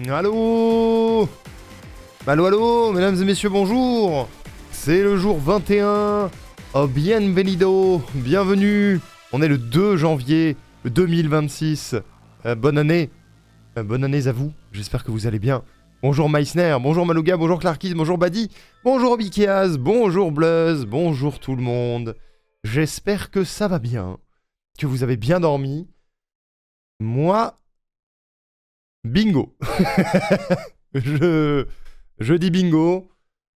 Allô? Allô, allô, mesdames et messieurs, bonjour. C'est le jour 21. Oh, bienvenido, bienvenue. On est le 2 janvier 2026. Bonne année. Bonne année à vous. J'espère que vous allez bien. Bonjour Meissner, bonjour Malouga, bonjour Clarkis, bonjour Badi, bonjour Bikiaz, bonjour Bluzz, bonjour tout le monde. J'espère que ça va bien, que vous avez bien dormi. Moi, bingo. Je dis bingo,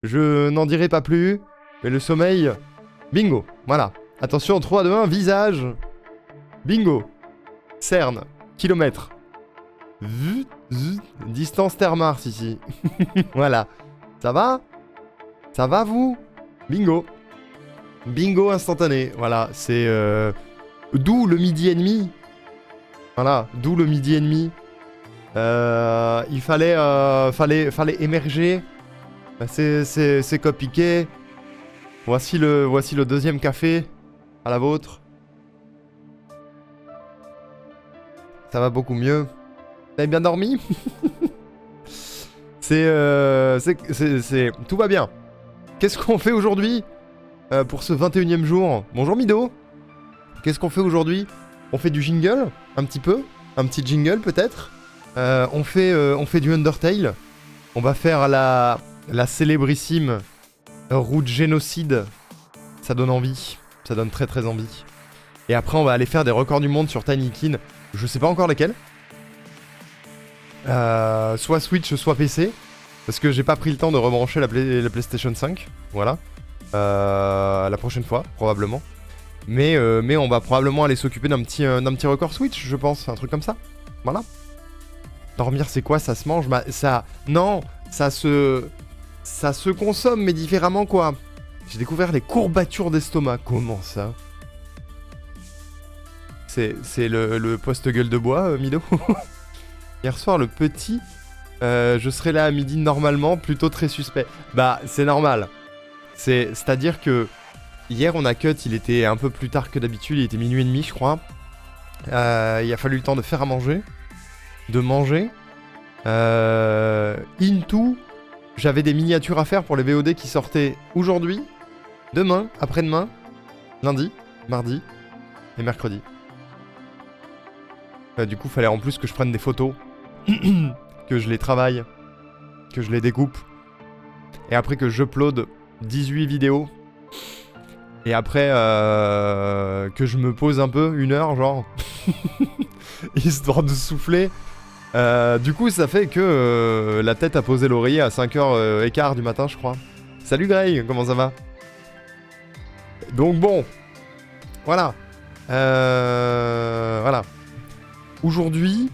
je n'en dirai pas plus, mais le sommeil, bingo, voilà. Attention, 3, 2, 1, visage, bingo, cerne, kilomètre, distance Terre-Mars ici, voilà. Ça va? Ça va vous? Bingo. Bingo instantané, voilà, c'est d'où le midi et demi. Voilà, d'où le midi et demi. Il fallait émerger. C'est compliqué. Voici le deuxième café à la vôtre. Ça va beaucoup mieux. Vous avez bien dormi? Tout va bien. Qu'est-ce qu'on fait aujourd'hui pour ce 21e jour? Bonjour Mido. Qu'est-ce qu'on fait aujourd'hui? On fait du jingle, un petit peu. Un petit jingle peut-être. On fait du Undertale. On va faire la célébrissime route génocide. Ça donne envie. Ça donne très très envie. Et après on va aller faire des records du monde sur Tinykin. Je sais pas encore lesquels. Soit Switch, soit PC. Parce que j'ai pas pris le temps de rebrancher la PlayStation 5. Voilà. La prochaine fois, probablement. Mais on va probablement aller s'occuper d'un petit record Switch, je pense. Un truc comme ça. Voilà. Dormir, c'est quoi? Ça se mange? Non, ça se consomme, mais différemment, quoi. J'ai découvert les courbatures d'estomac. Comment ça? C'est le post-gueule de bois, Mido. Hier soir, le petit... je serai là à midi normalement, plutôt très suspect. Bah, c'est normal. C'est-à-dire que... Hier, on a cut, il était un peu plus tard que d'habitude. Il était minuit et demi, je crois. Il a fallu le temps de faire à manger. De manger. Into, j'avais des miniatures à faire pour les VOD qui sortaient aujourd'hui, demain, après-demain, lundi, mardi et mercredi. Du coup, fallait en plus que je prenne des photos, que je les travaille, que je les découpe, et après que j'upload 18 vidéos, et après que je me pose un peu, 1 heure genre, histoire de souffler. Du coup, ça fait que la tête a posé l'oreiller à 5h15 du matin, je crois. Salut Grey, comment ça va? Donc bon, voilà. Voilà. Aujourd'hui,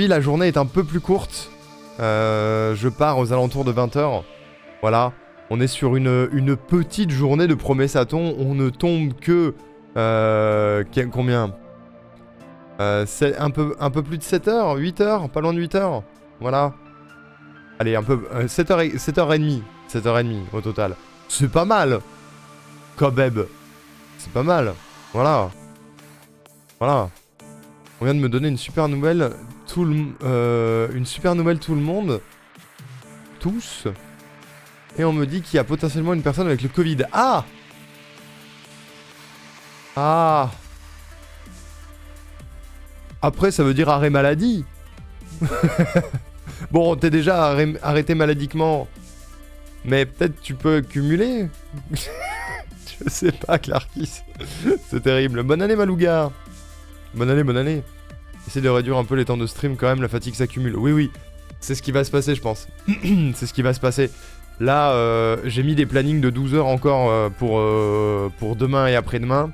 la journée est un peu plus courte. Je pars aux alentours de 20h. Voilà. On est sur une petite journée de promesse-à-ton. On ne tombe que... combien? C'est un peu plus de 7h, 8h, pas loin de 8h. Voilà. Allez, un peu... 7h30. 7h30 au total. C'est pas mal. Kobeb. C'est pas mal. Voilà. Voilà. On vient de me donner une super nouvelle. Une super nouvelle tout le monde. Tous. Et on me dit qu'il y a potentiellement une personne avec le Covid. Ah! Ah! Après, ça veut dire arrêt maladie. Bon, t'es déjà arrêté maladiquement. Mais peut-être tu peux cumuler. Je sais pas, Clarkis. C'est terrible. Bonne année, Malouga. Bonne année, bonne année. Essaye de réduire un peu les temps de stream quand même, la fatigue s'accumule. Oui, oui. C'est ce qui va se passer, je pense. C'est ce qui va se passer. Là, j'ai mis des plannings de 12 heures encore pour demain et après-demain.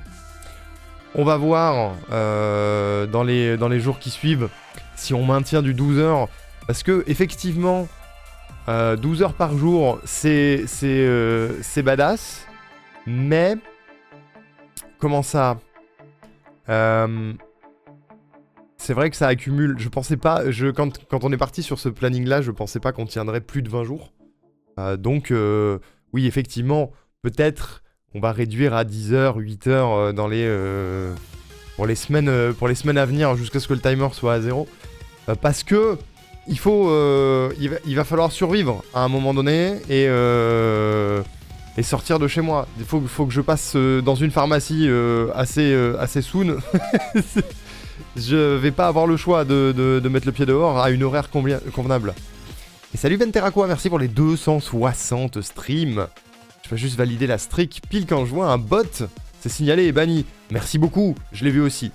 On va voir dans les jours qui suivent si on maintient du 12 heures. Parce que, effectivement, 12 heures par jour, c'est badass. Mais, comment ça? C'est vrai que ça accumule. Je pensais pas... Quand on est parti sur ce planning-là, je pensais pas qu'on tiendrait plus de 20 jours. Donc, oui, effectivement, peut-être... On va réduire à 10h, 8h pour les semaines à venir jusqu'à ce que le timer soit à 0. Parce que il va falloir survivre à un moment donné et sortir de chez moi. Il faut que je passe dans une pharmacie assez soon. Je vais pas avoir le choix de mettre le pied dehors à une horaire convenable. Et salut Venteraqua, merci pour les 260 streams. Je vais juste valider la streak pile quand je vois un bot s'est signalé et banni. Merci beaucoup, je l'ai vu aussi.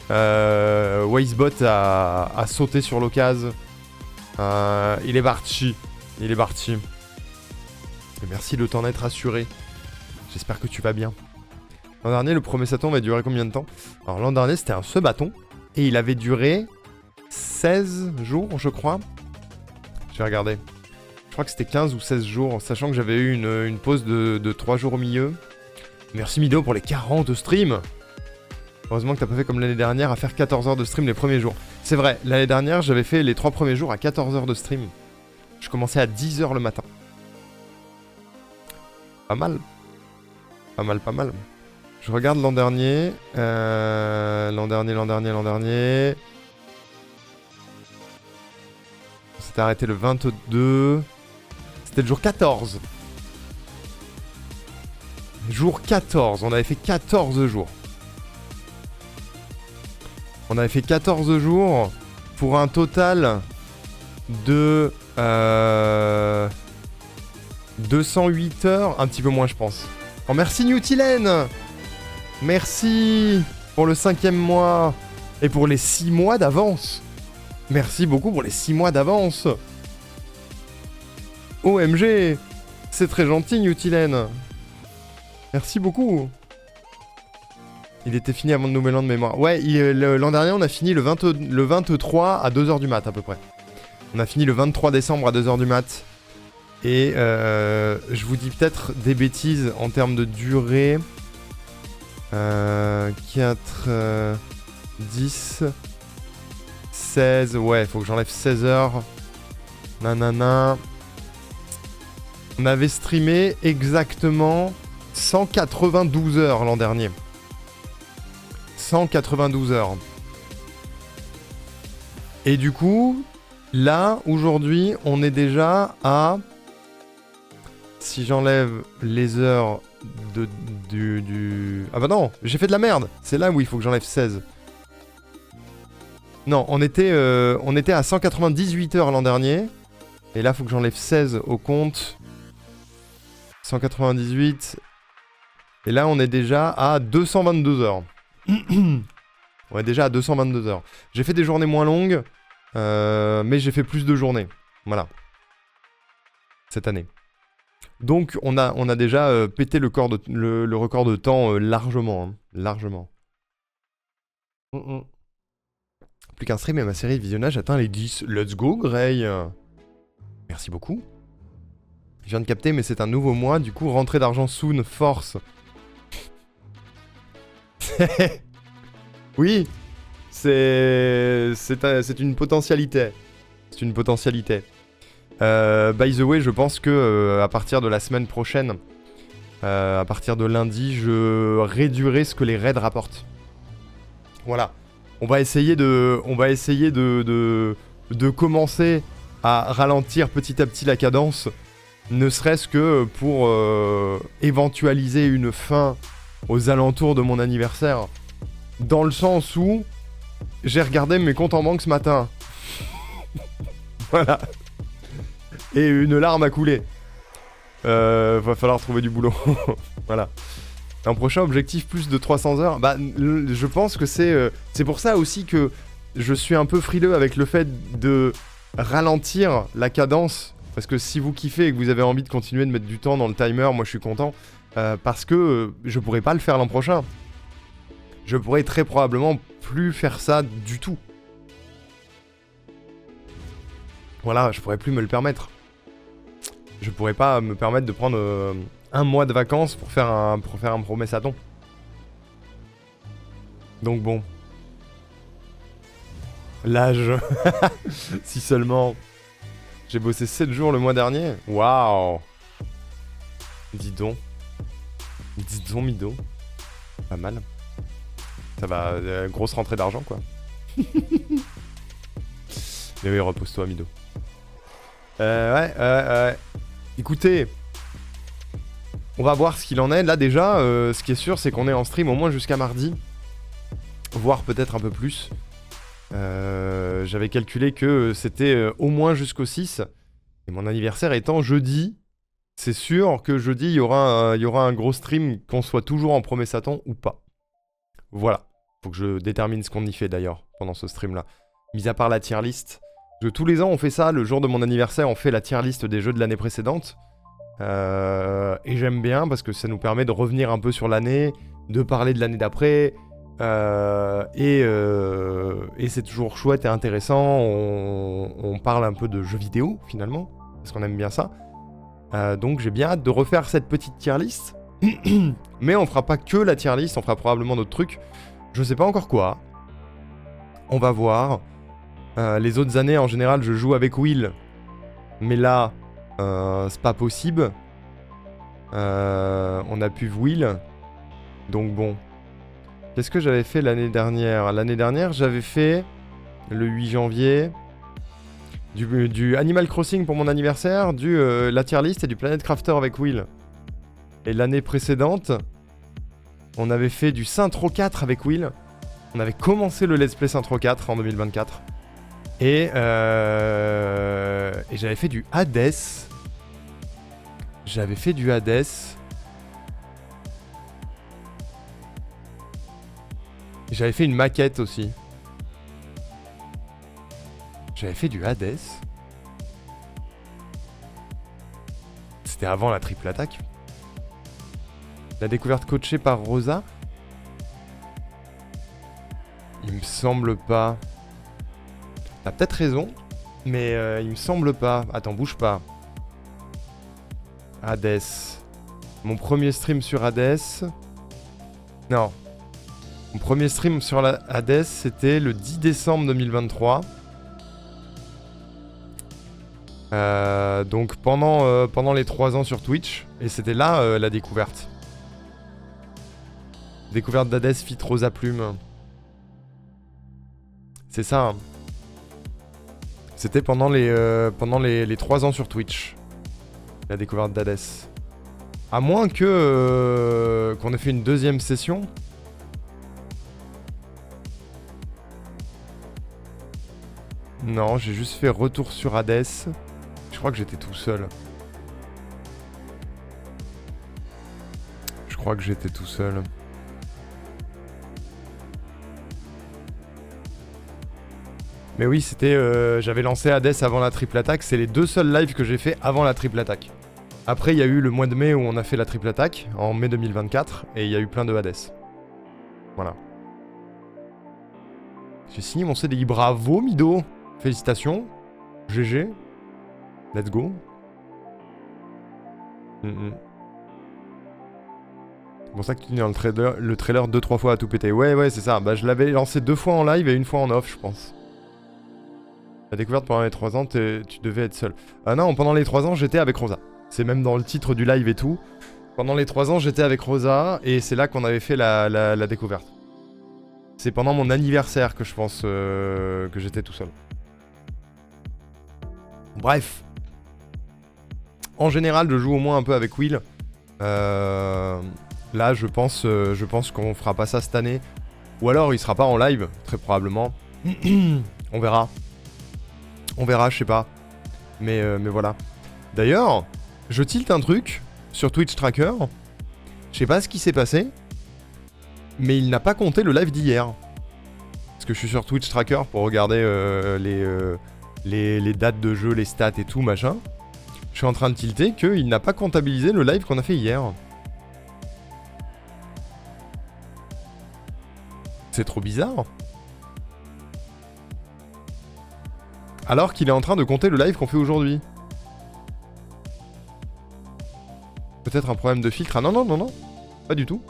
Wisebot a sauté sur l'occasion. Il est parti. Et merci de t'en être assuré. J'espère que tu vas bien. L'an dernier, le premier Satan va durer combien de temps? Alors l'an dernier, c'était un bâton. Et il avait duré 16 jours, je crois. Je vais regarder. Je crois que c'était 15 ou 16 jours, sachant que j'avais eu une pause de 3 jours au milieu. Merci Mido pour les 40 streams. Heureusement que t'as pas fait comme l'année dernière à faire 14 heures de stream les premiers jours. C'est vrai, l'année dernière, j'avais fait les 3 premiers jours à 14 heures de stream. Je commençais à 10 heures le matin. Pas mal. Pas mal. Je regarde l'an dernier. L'an dernier. On s'était arrêté le 22. C'était le jour 14. Jour 14. On avait fait 14 jours. On avait fait 14 jours pour un total de 208 heures. Un petit peu moins, je pense. Oh, merci Newtilen. Merci pour le 5e mois et pour les 6 mois d'avance. Merci beaucoup pour les 6 mois d'avance. OMG, c'est très gentil Newtilen. Merci beaucoup. Il était fini avant le nouvel an de mémoire. Ouais, l'an dernier on a fini le 23 à 2h du mat à peu près. On a fini le 23 décembre à 2h du mat. Et je vous dis peut-être des bêtises en termes de durée. 4, 10, 16, ouais, faut que j'enlève 16 heures. Nanana. On avait streamé exactement 192 heures l'an dernier. 192 heures. Et du coup, là, aujourd'hui, on est déjà à... Si j'enlève les heures du... Ah bah non, j'ai fait de la merde. C'est là où il faut que j'enlève 16. Non, on était à 198 heures l'an dernier. Et là, il faut que j'enlève 16 au compte. 198. Et là, on est déjà à 222 heures. On est déjà à 222 heures. J'ai fait des journées moins longues. Mais j'ai fait plus de journées. Voilà. Cette année. Donc, on a déjà pété le record de temps largement. Hein, largement. Plus qu'un stream et ma série de visionnage atteint les 10. Let's go, Grey. Merci beaucoup. Je viens de capter, mais c'est un nouveau mois. Du coup, rentrée d'argent soon, force. Oui. C'est une potentialité. C'est une potentialité. By the way, je pense que à partir de la semaine prochaine, à partir de lundi, je réduirai ce que les raids rapportent. Voilà. On va essayer de commencer à ralentir petit à petit la cadence, ne serait-ce que pour éventualiser une fin aux alentours de mon anniversaire. Dans le sens où j'ai regardé mes comptes en banque ce matin. Voilà. Et une larme a coulé. Va falloir trouver du boulot. Voilà. Un prochain objectif, plus de 300 heures. Bah, je pense que c'est pour ça aussi que je suis un peu frileux avec le fait de ralentir la cadence. Parce que si vous kiffez et que vous avez envie de continuer de mettre du temps dans le timer, moi je suis content. Parce que je pourrais pas le faire l'an prochain. Je pourrais très probablement plus faire ça du tout. Voilà, je pourrais plus me le permettre. Je pourrais pas me permettre de prendre un mois de vacances pour faire un promessathon. Donc bon. L'âge. Si seulement. J'ai bossé 7 jours le mois dernier. Waouh. Dis donc. Dis donc, Mido. Pas mal. Ça va, grosse rentrée d'argent, quoi. Mais oui, repose-toi, Mido. Ouais. Écoutez, on va voir ce qu'il en est. Là, déjà, ce qui est sûr, c'est qu'on est en stream au moins jusqu'à mardi. Voire peut-être un peu plus. J'avais calculé que c'était au moins jusqu'au 6. Et mon anniversaire étant jeudi, c'est sûr que jeudi, il y aura un gros stream, qu'on soit toujours en Premier Satan ou pas. Voilà. Faut que je détermine ce qu'on y fait d'ailleurs pendant ce stream-là. Mis à part la tier list. Tous les ans, on fait ça. Le jour de mon anniversaire, on fait la tier list des jeux de l'année précédente. Et j'aime bien parce que ça nous permet de revenir un peu sur l'année, de parler de l'année d'après. Et c'est toujours chouette et intéressant. On parle un peu de jeux vidéo finalement, parce qu'on aime bien ça. Donc j'ai bien hâte de refaire cette petite tier list. Mais on fera pas que la tier list, on fera probablement d'autres trucs. Je sais pas encore quoi. On va voir. Les autres années, en général, je joue avec Will. Mais là, c'est pas possible. On a pu Will. Donc bon. Qu'est-ce que j'avais fait l'année dernière? L'année dernière, j'avais fait, le 8 janvier, du Animal Crossing pour mon anniversaire, la tier list et du Planet Crafter avec Will. Et l'année précédente, on avait fait du Saints Row 4 avec Will. On avait commencé le Let's Play Saints Row 4 en 2024. Et j'avais fait du Hades. J'avais fait du Hades. J'avais fait une maquette aussi. J'avais fait du Hades. C'était avant la triple attaque. La découverte coachée par Rosa. Il me semble pas. T'as peut-être raison, mais il me semble pas. Attends, bouge pas. Hades. Mon premier stream sur Hades. Non. Mon premier stream sur la Hades, c'était le 10 décembre 2023. Donc pendant les 3 ans sur Twitch. Et c'était là la découverte. Découverte d'Hades fit Rosa Plume. C'est ça. Hein. C'était pendant les 3 ans sur Twitch. La découverte d'Hades. À moins que qu'on ait fait une deuxième session. Non, j'ai juste fait retour sur Hades. Je crois que j'étais tout seul. Je crois que j'étais tout seul. Mais oui, c'était... j'avais lancé Hades avant la triple attaque. C'est les 2 seuls lives que j'ai fait avant la triple attaque. Après, il y a eu le mois de mai où on a fait la triple attaque, en mai 2024. Et il y a eu plein de Hades. Voilà. J'ai signé mon CDI. Bravo, Mido. Félicitations. GG. Let's go. C'est pour ça que tu dis dans le trailer 2-3 fois à tout péter. Ouais, c'est ça. Bah, je l'avais lancé 2 fois en live et 1 fois en off, je pense. La découverte pendant les 3 ans, tu devais être seul. Ah non, pendant les 3 ans, j'étais avec Rosa. C'est même dans le titre du live et tout. Pendant les 3 ans, j'étais avec Rosa et c'est là qu'on avait fait la découverte. C'est pendant mon anniversaire que je pense que j'étais tout seul. Bref. En général, je joue au moins un peu avec Will. Là, je pense qu'on fera pas ça cette année. Ou alors, il sera pas en live, très probablement. On verra. On verra, je sais pas. Mais voilà. D'ailleurs, je tilte un truc sur Twitch Tracker. Je sais pas ce qui s'est passé. Mais il n'a pas compté le live d'hier. Parce que je suis sur Twitch Tracker pour regarder les dates de jeu, les stats et tout, machin. Je suis en train de tilter qu'il n'a pas comptabilisé le live qu'on a fait hier. C'est trop bizarre. Alors qu'il est en train de compter le live qu'on fait aujourd'hui. Peut-être un problème de filtre. Ah non. Pas du tout.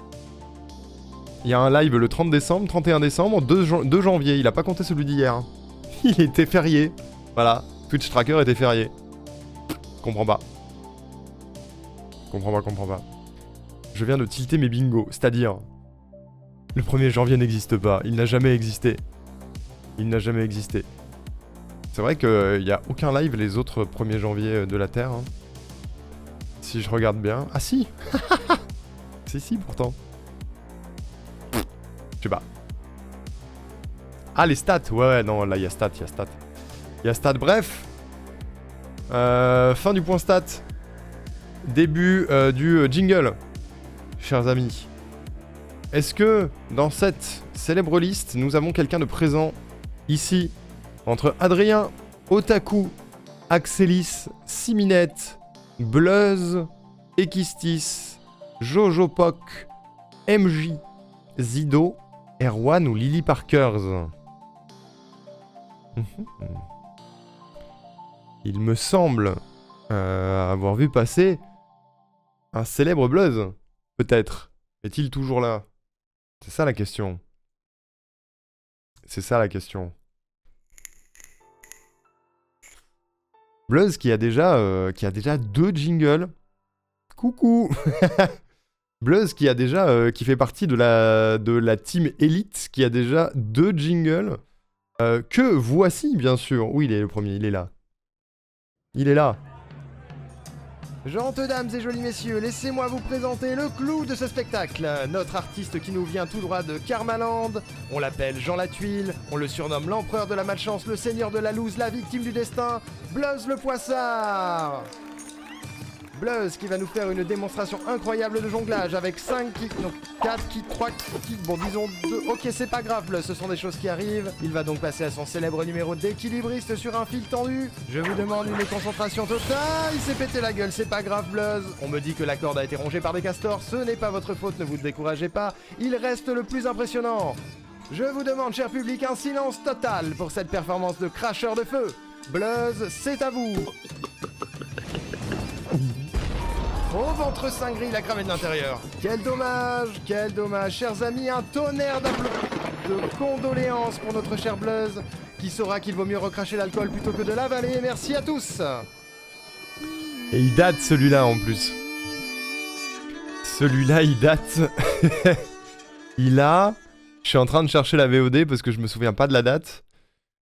Il y a un live le 30 décembre, 31 décembre, 2 janvier. Il a pas compté celui d'hier. Il était férié. Voilà. Twitch Tracker était férié. Comprends pas. Comprends pas. Je viens de tilter mes bingos. C'est-à-dire... Le 1er janvier n'existe pas. Il n'a jamais existé. C'est C'est vrai qu'il n'y a aucun live les autres 1er janvier de la Terre. Hein. Si je regarde bien... Ah si. Si, pourtant. Je sais pas. Ah, les stats. Ouais, non, là, il y a stats. Bref. Fin du point stat. Début du jingle. Chers amis. Est-ce que, dans cette célèbre liste, nous avons quelqu'un de présent ici, entre Adrien, Otaku, Axelis, Siminette, Bluzz, Ekistis, Jojo Poc, MJ, Zido, Erwan ou Lily Parkers? Il me semble avoir vu passer un célèbre Bluzz, peut-être. Est-il toujours là? C'est ça la question. Bluzz qui a déjà 2 jingles. Coucou. Bluzz qui a déjà qui fait partie de la team Elite, qui a déjà 2 jingles. Que voici bien sûr. Oui, il est le premier, il est là. Gentes dames et jolis messieurs, laissez-moi vous présenter le clou de ce spectacle. Notre artiste qui nous vient tout droit de Karmaland. On l'appelle Jean Latuile, on le surnomme l'empereur de la malchance, le seigneur de la loose, la victime du destin, Bluzz le Poissard. Bluzz qui va nous faire une démonstration incroyable de jonglage avec 5 kicks, non 4 kicks, 3 kicks, bon disons 2, ok c'est pas grave Bluzz, ce sont des choses qui arrivent. Il va donc passer à son célèbre numéro d'équilibriste sur un fil tendu. Je vous demande une concentration totale, il s'est pété la gueule, c'est pas grave Bluzz. On me dit que la corde a été rongée par des castors, ce n'est pas votre faute, ne vous découragez pas, il reste le plus impressionnant. Je vous demande cher public un silence total pour cette performance de cracheur de feu. Bluzz, c'est à vous. Au ventre cinglé, il a cramé de l'intérieur. Quel dommage, chers amis, un tonnerre de condoléances pour notre cher Bluzz, qui saura qu'il vaut mieux recracher l'alcool plutôt que de l'avaler. Merci à tous. Et il date celui-là en plus. Celui-là, il date. Il a... Je suis en train de chercher la VOD parce que je me souviens pas de la date.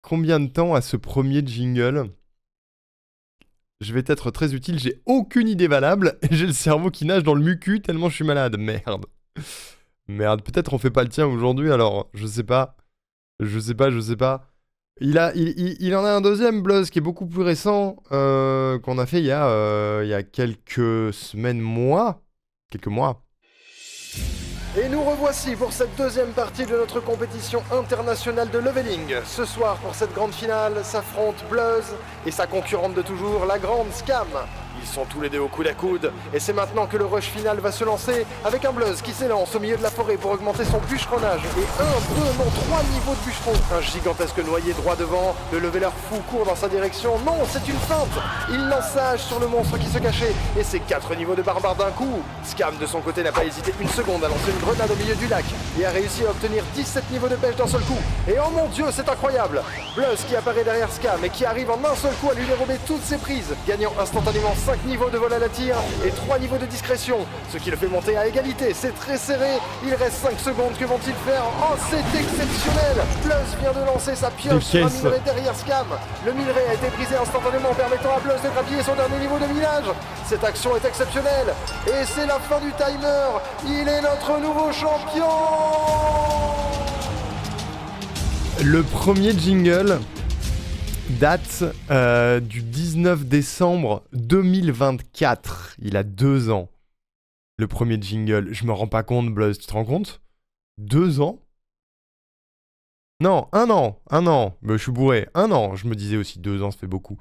Combien de temps a ce premier jingle ? Je vais être très utile, j'ai aucune idée valable et j'ai le cerveau qui nage dans le mucu tellement je suis malade. Merde. Merde, peut-être on fait pas le tien aujourd'hui alors, je sais pas. Il en a un deuxième Bluzz qui est beaucoup plus récent, qu'on a fait il y a quelques semaines, quelques mois. Et nous revoici pour cette deuxième partie de notre compétition internationale de leveling. Ce soir, pour cette grande finale, s'affrontent Bluzz et sa concurrente de toujours, la grande Scam. Ils sont tous les deux au coude à coude, et c'est maintenant que le rush final va se lancer, avec un Bluzz qui s'élance au milieu de la forêt pour augmenter son bûcheronnage, et 3 niveaux de bûcheron. Un gigantesque noyer droit devant, le leveler fou court dans sa direction, non, c'est une feinte. Il lance sa hache sur le monstre qui se cachait, et c'est 4 niveaux de barbare d'un coup. Scam de son côté n'a pas hésité une seconde à lancer une grenade au milieu du lac, et a réussi à obtenir 17 niveaux de pêche d'un seul coup. Et oh mon dieu, c'est incroyable. Bluzz qui apparaît derrière Scam, et qui arrive en un seul coup à lui dérober toutes ses prises, gagnant instantanément 5 niveaux de vol à la tire et 3 niveaux de discrétion, ce qui le fait monter à égalité. C'est très serré, il reste 5 secondes, que vont-ils faire? Oh, c'est exceptionnel. Bluzz vient de lancer sa pioche sur un minerai derrière Scam. Le minerai a été brisé instantanément, permettant à Bluzz de grappiller son dernier niveau de minage. Cette action est exceptionnelle et c'est la fin du timer. Il est notre nouveau champion. Le premier jingle date du 19 décembre 2024. Il a 2 ans. Le premier jingle. Je me rends pas compte, Bluzz. Tu te rends compte? 2 ans? Non, 1 an. 1 an. Mais je suis bourré. 1 an. Je me disais aussi 2 ans, ça fait beaucoup.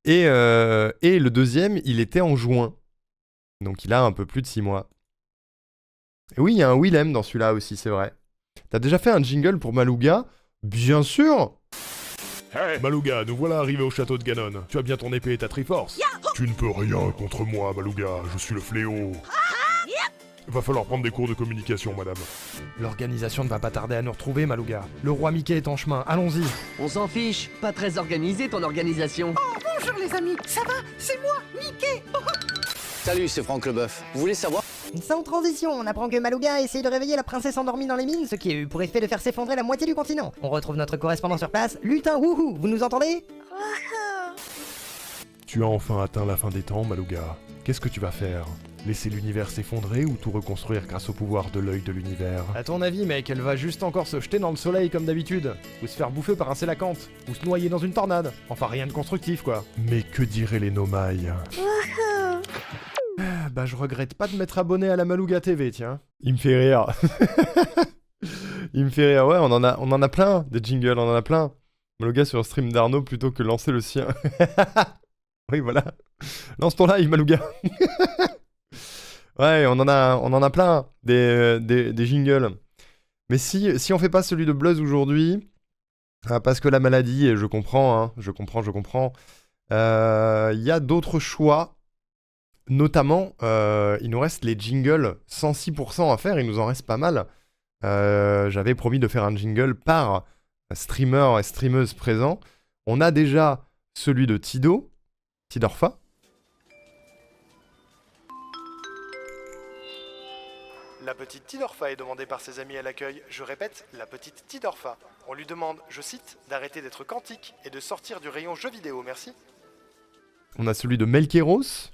Et le deuxième, il était en juin. Donc il a un peu plus de 6 mois. Et oui, il y a un Willem dans celui-là aussi, c'est vrai. T'as déjà fait un jingle pour Malouga? Bien sûr! Hey Malouga, nous voilà arrivés au château de Ganon. Tu as bien ton épée et ta Triforce. Tu ne peux rien contre moi, Malouga. Je suis le fléau. Va falloir prendre des cours de communication, madame. L'organisation ne va pas tarder à nous retrouver, Malouga. Le roi Mickey est en chemin, allons-y. On s'en fiche, pas très organisé ton organisation. Oh, bonjour les amis, ça va? C'est moi, Mickey. Salut, c'est Franck Leboeuf. Vous voulez savoir? Sans transition, on apprend que Malouga a essayé de réveiller la princesse endormie dans les mines, ce qui a eu pour effet de faire s'effondrer la moitié du continent. On retrouve notre correspondant sur place, Lutin Wouhou, vous nous entendez? Tu as enfin atteint la fin des temps, Malouga. Qu'est-ce que tu vas faire? Laisser l'univers s'effondrer ou tout reconstruire grâce au pouvoir de l'œil de l'univers? À ton avis, mec, elle va juste encore se jeter dans le soleil comme d'habitude, ou se faire bouffer par un sélacanthe, ou se noyer dans une tornade. Enfin, rien de constructif, quoi. Mais que diraient les Nomailles? Bah, je regrette pas de m'être abonné à la Malouga TV, tiens. Il me fait rire. Il me fait rire, ouais, on en a plein, des jingles, on en a plein. Malouga sur un stream d'Arnaud plutôt que lancer le sien. Oui, voilà. Lance ton live, Malouga. Ouais, on en a plein, des jingles. Mais si on fait pas celui de Bluzz aujourd'hui, parce que la maladie, et je comprends, hein, je comprends, il y a d'autres choix. Notamment, il nous reste les jingles 106% à faire, il nous en reste pas mal. J'avais promis de faire un jingle par streamer et streameuse présent. On a déjà celui de Tidorfa. La petite Tidorfa est demandée par ses amis à l'accueil. Je répète, la petite Tidorfa. On lui demande, je cite, d'arrêter d'être quantique et de sortir du rayon jeux vidéo, merci. On a celui de Melkeros.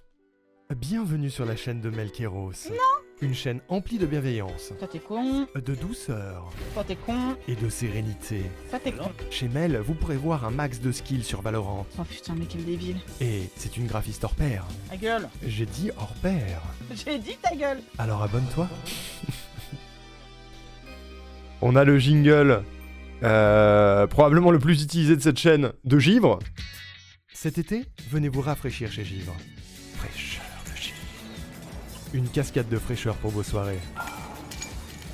Bienvenue sur la chaîne de Melkeros. Non. Une chaîne emplie de bienveillance. Toi t'es con, De douceur. toi t'es con, Et de sérénité. toi t'es con. Chez Mel, vous pourrez voir un max de skills sur Valorant. Oh putain mais quel débile. Et c'est une graphiste hors pair. Ta gueule. J'ai dit hors pair. J'ai dit ta gueule. Alors abonne-toi. On a le jingle, probablement le plus utilisé de cette chaîne, de Givre. Cet été, venez vous rafraîchir chez Givre. Fraîcheur de Givre. Une cascade de fraîcheur pour vos soirées.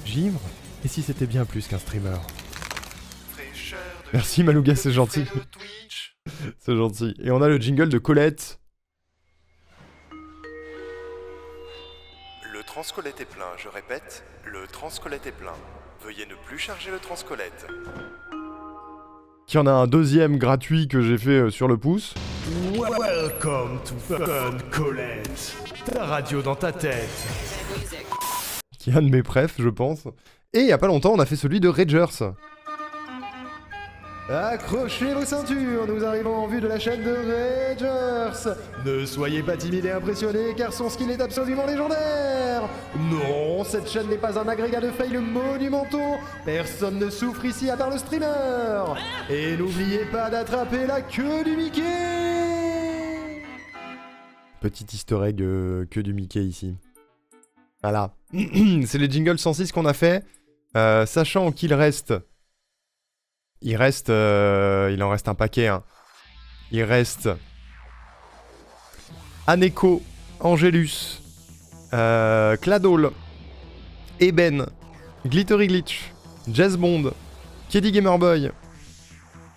Givre, et si c'était bien plus qu'un streamer? Merci Malouga, c'est gentil. C'est gentil. Et on a le jingle de Colette. Le transcolette est plein, je répète, le transcolette est plein. Veuillez ne plus charger le transcolette. Qui en a un deuxième gratuit que j'ai fait sur le pouce. Welcome to Fun Colette. Ta radio dans ta tête. Qui est un de mes préfs, je pense. Et il y a pas longtemps, on a fait celui de Ragers. Accrochez vos ceintures, nous arrivons en vue de la chaîne de Ragers. Ne soyez pas timide et impressionné car son skill est absolument légendaire. Non, cette chaîne n'est pas un agrégat de fails monumentaux. Personne ne souffre ici à part le streamer. Et n'oubliez pas d'attraper la queue du Mickey. Petit easter egg queue du Mickey ici. Voilà. C'est les jingles 106 qu'on a fait. Sachant qu'il reste... il en reste un paquet, hein. Il reste Aneko, Angelus, Cladol, Eben, Glittery Glitch, Jazz Bond, Keddy Gamerboy,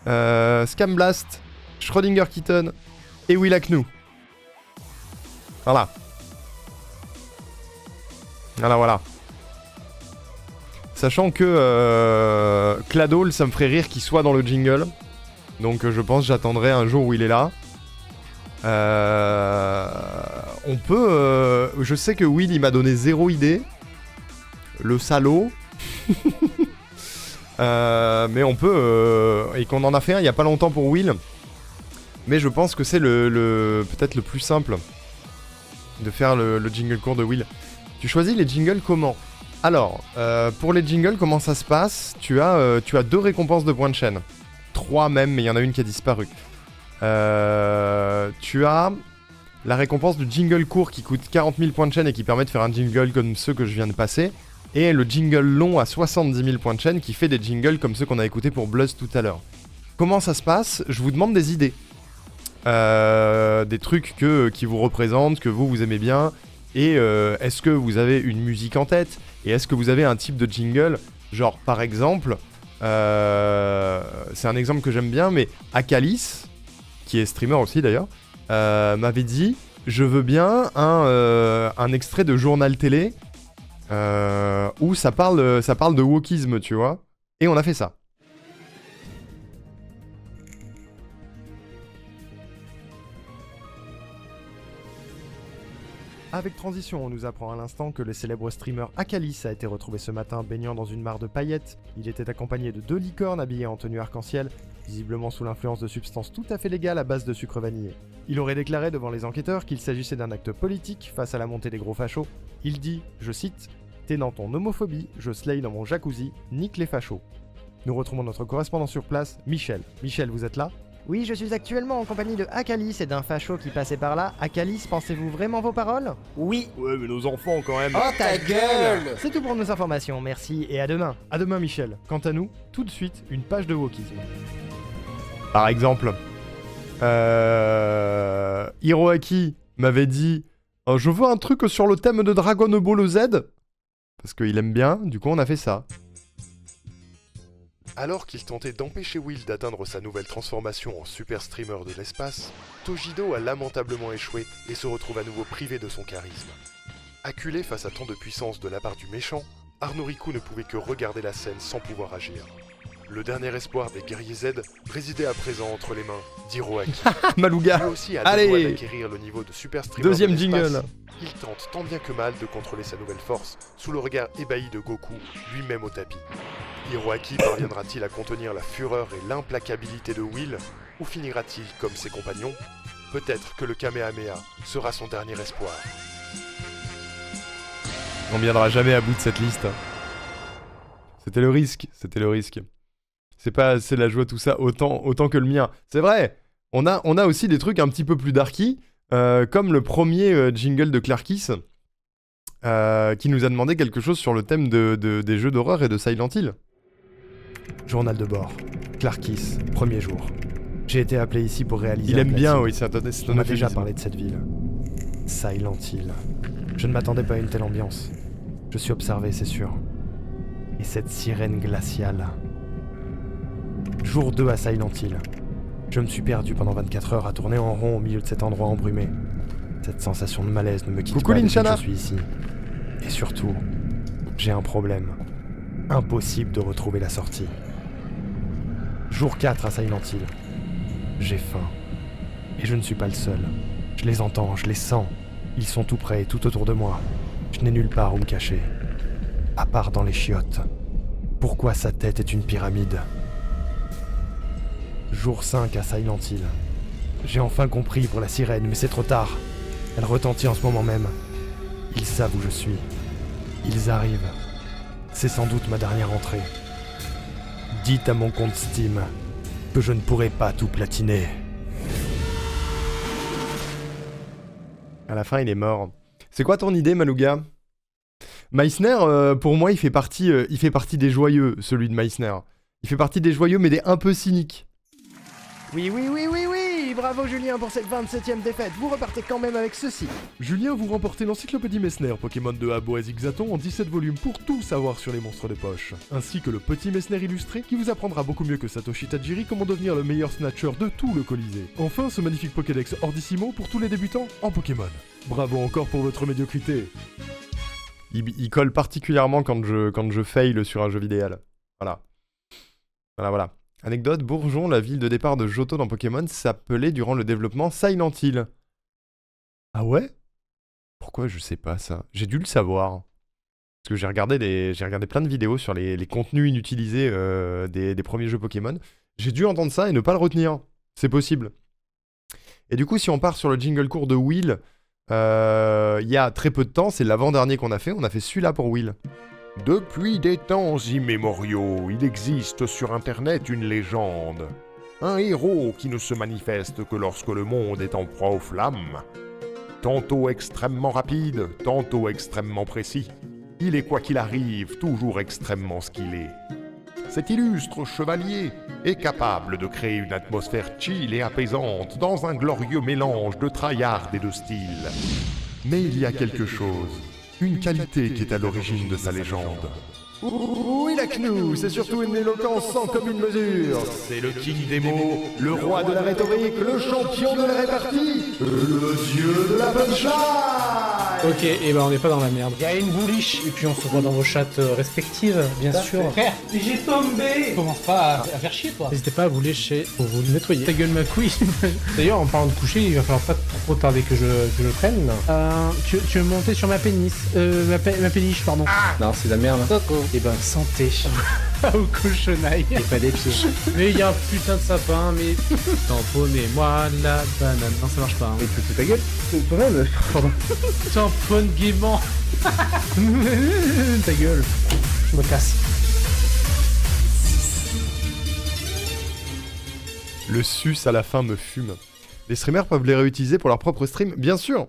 Scam Blast, Schrödinger Kitten et Will Aknu. Voilà. Voilà. Sachant que Cladol, ça me ferait rire qu'il soit dans le jingle. Donc je pense que j'attendrai un jour où il est là. On peut... je sais que Will, il m'a donné 0 idée. Le salaud. Mais on peut... et qu'on en a fait un il y a pas longtemps pour Will. Mais je pense que c'est peut-être le plus simple de faire le jingle court de Will. Tu choisis les jingles comment ? Alors, pour les jingles, comment ça se passe ? Tu as 2 récompenses de points de chaîne. 3 même, mais il y en a une qui a disparu. Tu as la récompense du jingle court qui coûte 40 000 points de chaîne et qui permet de faire un jingle comme ceux que je viens de passer. Et le jingle long à 70 000 points de chaîne qui fait des jingles comme ceux qu'on a écoutés pour Bluzz tout à l'heure. Comment ça se passe ? Je vous demande des idées. Des trucs qui vous représentent, que vous aimez bien. Et est-ce que vous avez une musique en tête ? Et est-ce que vous avez un type de jingle ? Genre, par exemple, c'est un exemple que j'aime bien, mais Akalis, qui est streamer aussi d'ailleurs, m'avait dit « Je veux bien un extrait de journal télé où ça parle de wokisme, tu vois ?» Et on a fait ça. Avec Transition, on nous apprend à l'instant que le célèbre streamer Akalis a été retrouvé ce matin baignant dans une mare de paillettes. Il était accompagné de 2 licornes habillées en tenue arc-en-ciel, visiblement sous l'influence de substances tout à fait légales à base de sucre vanillé. Il aurait déclaré devant les enquêteurs qu'il s'agissait d'un acte politique face à la montée des gros fachos. Il dit, je cite, « T'es dans ton homophobie, je slay dans mon jacuzzi, nique les fachos ». Nous retrouvons notre correspondant sur place, Michel. Michel, vous êtes là ? Oui, je suis actuellement en compagnie de Akalis et d'un facho qui passait par là. Akalis, pensez-vous vraiment vos paroles? Oui. Ouais, mais nos enfants quand même. Oh ta gueule! C'est tout pour nos informations, merci et à demain. À demain, Michel. Quant à nous, tout de suite, une page de wokisme. Par exemple, Hiroaki m'avait dit je veux un truc sur le thème de Dragon Ball Z. Parce qu'il aime bien, du coup on a fait ça. Alors qu'il tentait d'empêcher Will d'atteindre sa nouvelle transformation en super streamer de l'espace, Tojido a lamentablement échoué et se retrouve à nouveau privé de son charisme. Acculé face à tant de puissance de la part du méchant, Arnoriku ne pouvait que regarder la scène sans pouvoir agir. Le dernier espoir des guerriers Z résidait à présent entre les mains d'Hiroaki. Malouga. Lui aussi a Allez. deux doigts d'acquérir le niveau de super streamer Deuxième de l'espace. jingle. Il tente tant bien que mal de contrôler sa nouvelle force sous le regard ébahi de Goku, lui-même au tapis. Hiroaki parviendra-t-il à contenir la fureur et l'implacabilité de Will, ou finira-t-il comme ses compagnons? Peut-être que le Kamehameha sera son dernier espoir. On viendra jamais à bout de cette liste. C'était le risque, c'était le risque. C'est pas assez la joie tout ça autant que le mien. C'est vrai, on a aussi des trucs un petit peu plus darky, comme le premier jingle de Clarkis, qui nous a demandé quelque chose sur le thème des jeux d'horreur et de Silent Hill. Journal de bord. Clarkis, premier jour. J'ai été appelé ici pour réaliser. Il un aime bien, classique. oui, c'est un On m'a déjà parlé de cette ville. Silent Hill. Je ne m'attendais pas à une telle ambiance. Je suis observé, c'est sûr. Et cette sirène glaciale. Jour 2 à Silent Hill. Je me suis perdu pendant 24 heures à tourner en rond au milieu de cet endroit embrumé. Cette sensation de malaise ne me quitte pas depuis que je suis ici. Et surtout, j'ai un problème. Impossible de retrouver la sortie. Jour 4 à Silent Hill. J'ai faim. Et je ne suis pas le seul. Je les entends, je les sens. Ils sont tout près, tout autour de moi. Je n'ai nulle part où me cacher. À part dans les chiottes. Pourquoi sa tête est une pyramide? Jour 5 à Silent Hill. J'ai enfin compris pour la sirène, mais c'est trop tard. Elle retentit en ce moment même. Ils savent où je suis. Ils arrivent. C'est sans doute ma dernière entrée. Dites à mon compte Steam que je ne pourrai pas tout platiner. À la fin, il est mort. C'est quoi ton idée, Malouga? Meissner, pour moi, il fait partie des joyeux, celui de Meissner. Il fait partie des joyeux, mais des un peu cyniques. Oui, bravo Julien pour cette 27ème défaite, vous repartez quand même avec ceci. Julien, vous remportez l'encyclopédie Messner Pokémon de Abo à Zigzaton en 17 volumes pour tout savoir sur les monstres de poche, ainsi que le petit Messner illustré qui vous apprendra beaucoup mieux que Satoshi Tajiri comment devenir le meilleur snatcher de tout le Colisée. Enfin, ce magnifique Pokédex Ordissimo pour tous les débutants en Pokémon. Bravo encore pour votre médiocrité. Il colle particulièrement quand je fail sur un jeu vidéo. Voilà. Anecdote, Bourgeon, la ville de départ de Johto dans Pokémon, s'appelait durant le développement Silent Hill. Ah ouais? Pourquoi je sais pas ça? J'ai dû le savoir. Parce que j'ai regardé plein de vidéos sur les contenus inutilisés des premiers jeux Pokémon. J'ai dû entendre ça et ne pas le retenir. C'est possible. Et du coup, si on part sur le jingle court de Will, il y a très peu de temps, c'est l'avant-dernier qu'on a fait. On a fait celui-là pour Will. Depuis des temps immémoriaux, il existe sur Internet une légende. Un héros qui ne se manifeste que lorsque le monde est en proie aux flammes. Tantôt extrêmement rapide, tantôt extrêmement précis. Il est quoi qu'il arrive, toujours extrêmement skillé. Cet illustre chevalier est capable de créer une atmosphère chill et apaisante dans un glorieux mélange de tryhard et de style. Mais il y a quelque chose. Une qualité qui est à l'origine de sa légende. Oui, la Knou, c'est surtout une éloquence sans commune mesure. C'est le king des mots, le roi de la rhétorique, le champion de la répartie, le dieu de la punchline. Ok, et ben on n'est pas dans la merde. Il y a une bouliche, et puis on se voit dans vos chattes respectives, bien sûr. Frère, j'ai tombé. Commence pas à faire chier, toi. N'hésitez pas à vous lécher pour vous nettoyer. Ta gueule, ma couille. D'ailleurs, en parlant de coucher, il va falloir pas trop tarder que je le prenne. Tu veux monter sur ma pénis ma péniche, pardon. Ah non, c'est de la merde. Et ben, santé. Au cochonaille. Et pas des pieds. Mais il y a un putain de sapin, mais... Tamponnez-moi la banane. Non, ça marche pas. Hein. Mais tu fous ta gueule. Toi-même. Pardon. Tamponne gaiement. Ta gueule. Je me casse. Le sus à la fin me fume. Les streamers peuvent les réutiliser pour leur propre stream, bien sûr.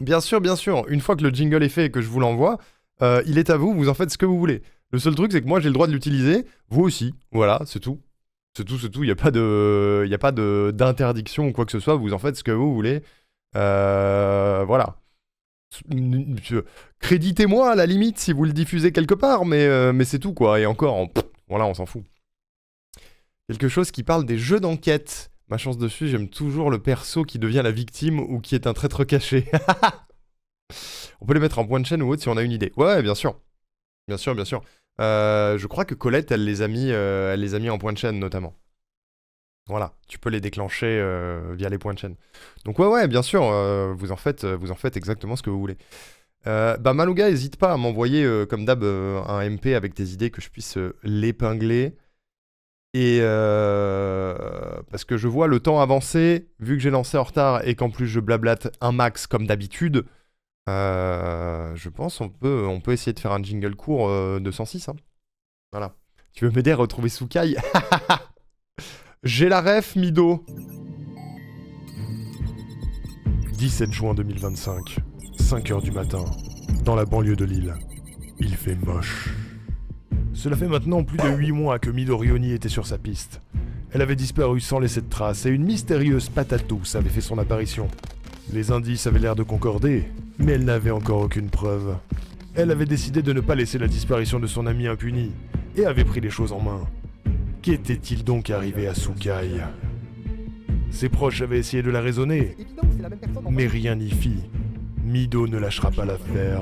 Bien sûr, bien sûr. Une fois que le jingle est fait et que je vous l'envoie, il est à vous, vous en faites ce que vous voulez. Le seul truc, c'est que moi, j'ai le droit de l'utiliser, vous aussi. Voilà, c'est tout. C'est tout, c'est tout. Il n'y a pas d'interdiction ou quoi que ce soit, vous en faites ce que vous voulez. Voilà. Créditez-moi à la limite si vous le diffusez quelque part, mais c'est tout, quoi. Et encore, voilà, on s'en fout. Quelque chose qui parle des jeux d'enquête. Ma chance dessus, j'aime toujours le perso qui devient la victime ou qui est un traître caché. On peut les mettre en point de chaîne ou autre si on a une idée. Ouais, bien sûr. Bien sûr, bien sûr. Je crois que Colette, elle les a mis en point de chaîne, notamment. Voilà, tu peux les déclencher via les points de chaîne. Donc ouais, bien sûr, vous en faites exactement ce que vous voulez. Malouga, n'hésite pas à m'envoyer, comme d'hab, un MP avec tes idées que je puisse l'épingler. Et parce que je vois le temps avancer, vu que j'ai lancé en retard et qu'en plus je blablate un max comme d'habitude, je pense on peut essayer de faire un jingle court de 106. Hein. Voilà. Tu veux m'aider à retrouver Sukai? J'ai la ref, Mido. 17 juin 2025, 5h du matin, dans la banlieue de Lille. Il fait moche. Cela fait maintenant plus de 8 mois que Midorioni était sur sa piste. Elle avait disparu sans laisser de traces et une mystérieuse patate douce avait fait son apparition. Les indices avaient l'air de concorder, mais elle n'avait encore aucune preuve. Elle avait décidé de ne pas laisser la disparition de son ami impunie et avait pris les choses en main. Qu'était-il donc arrivé à Sukai? Ses proches avaient essayé de la raisonner, mais rien n'y fit. Mido ne lâchera pas l'affaire.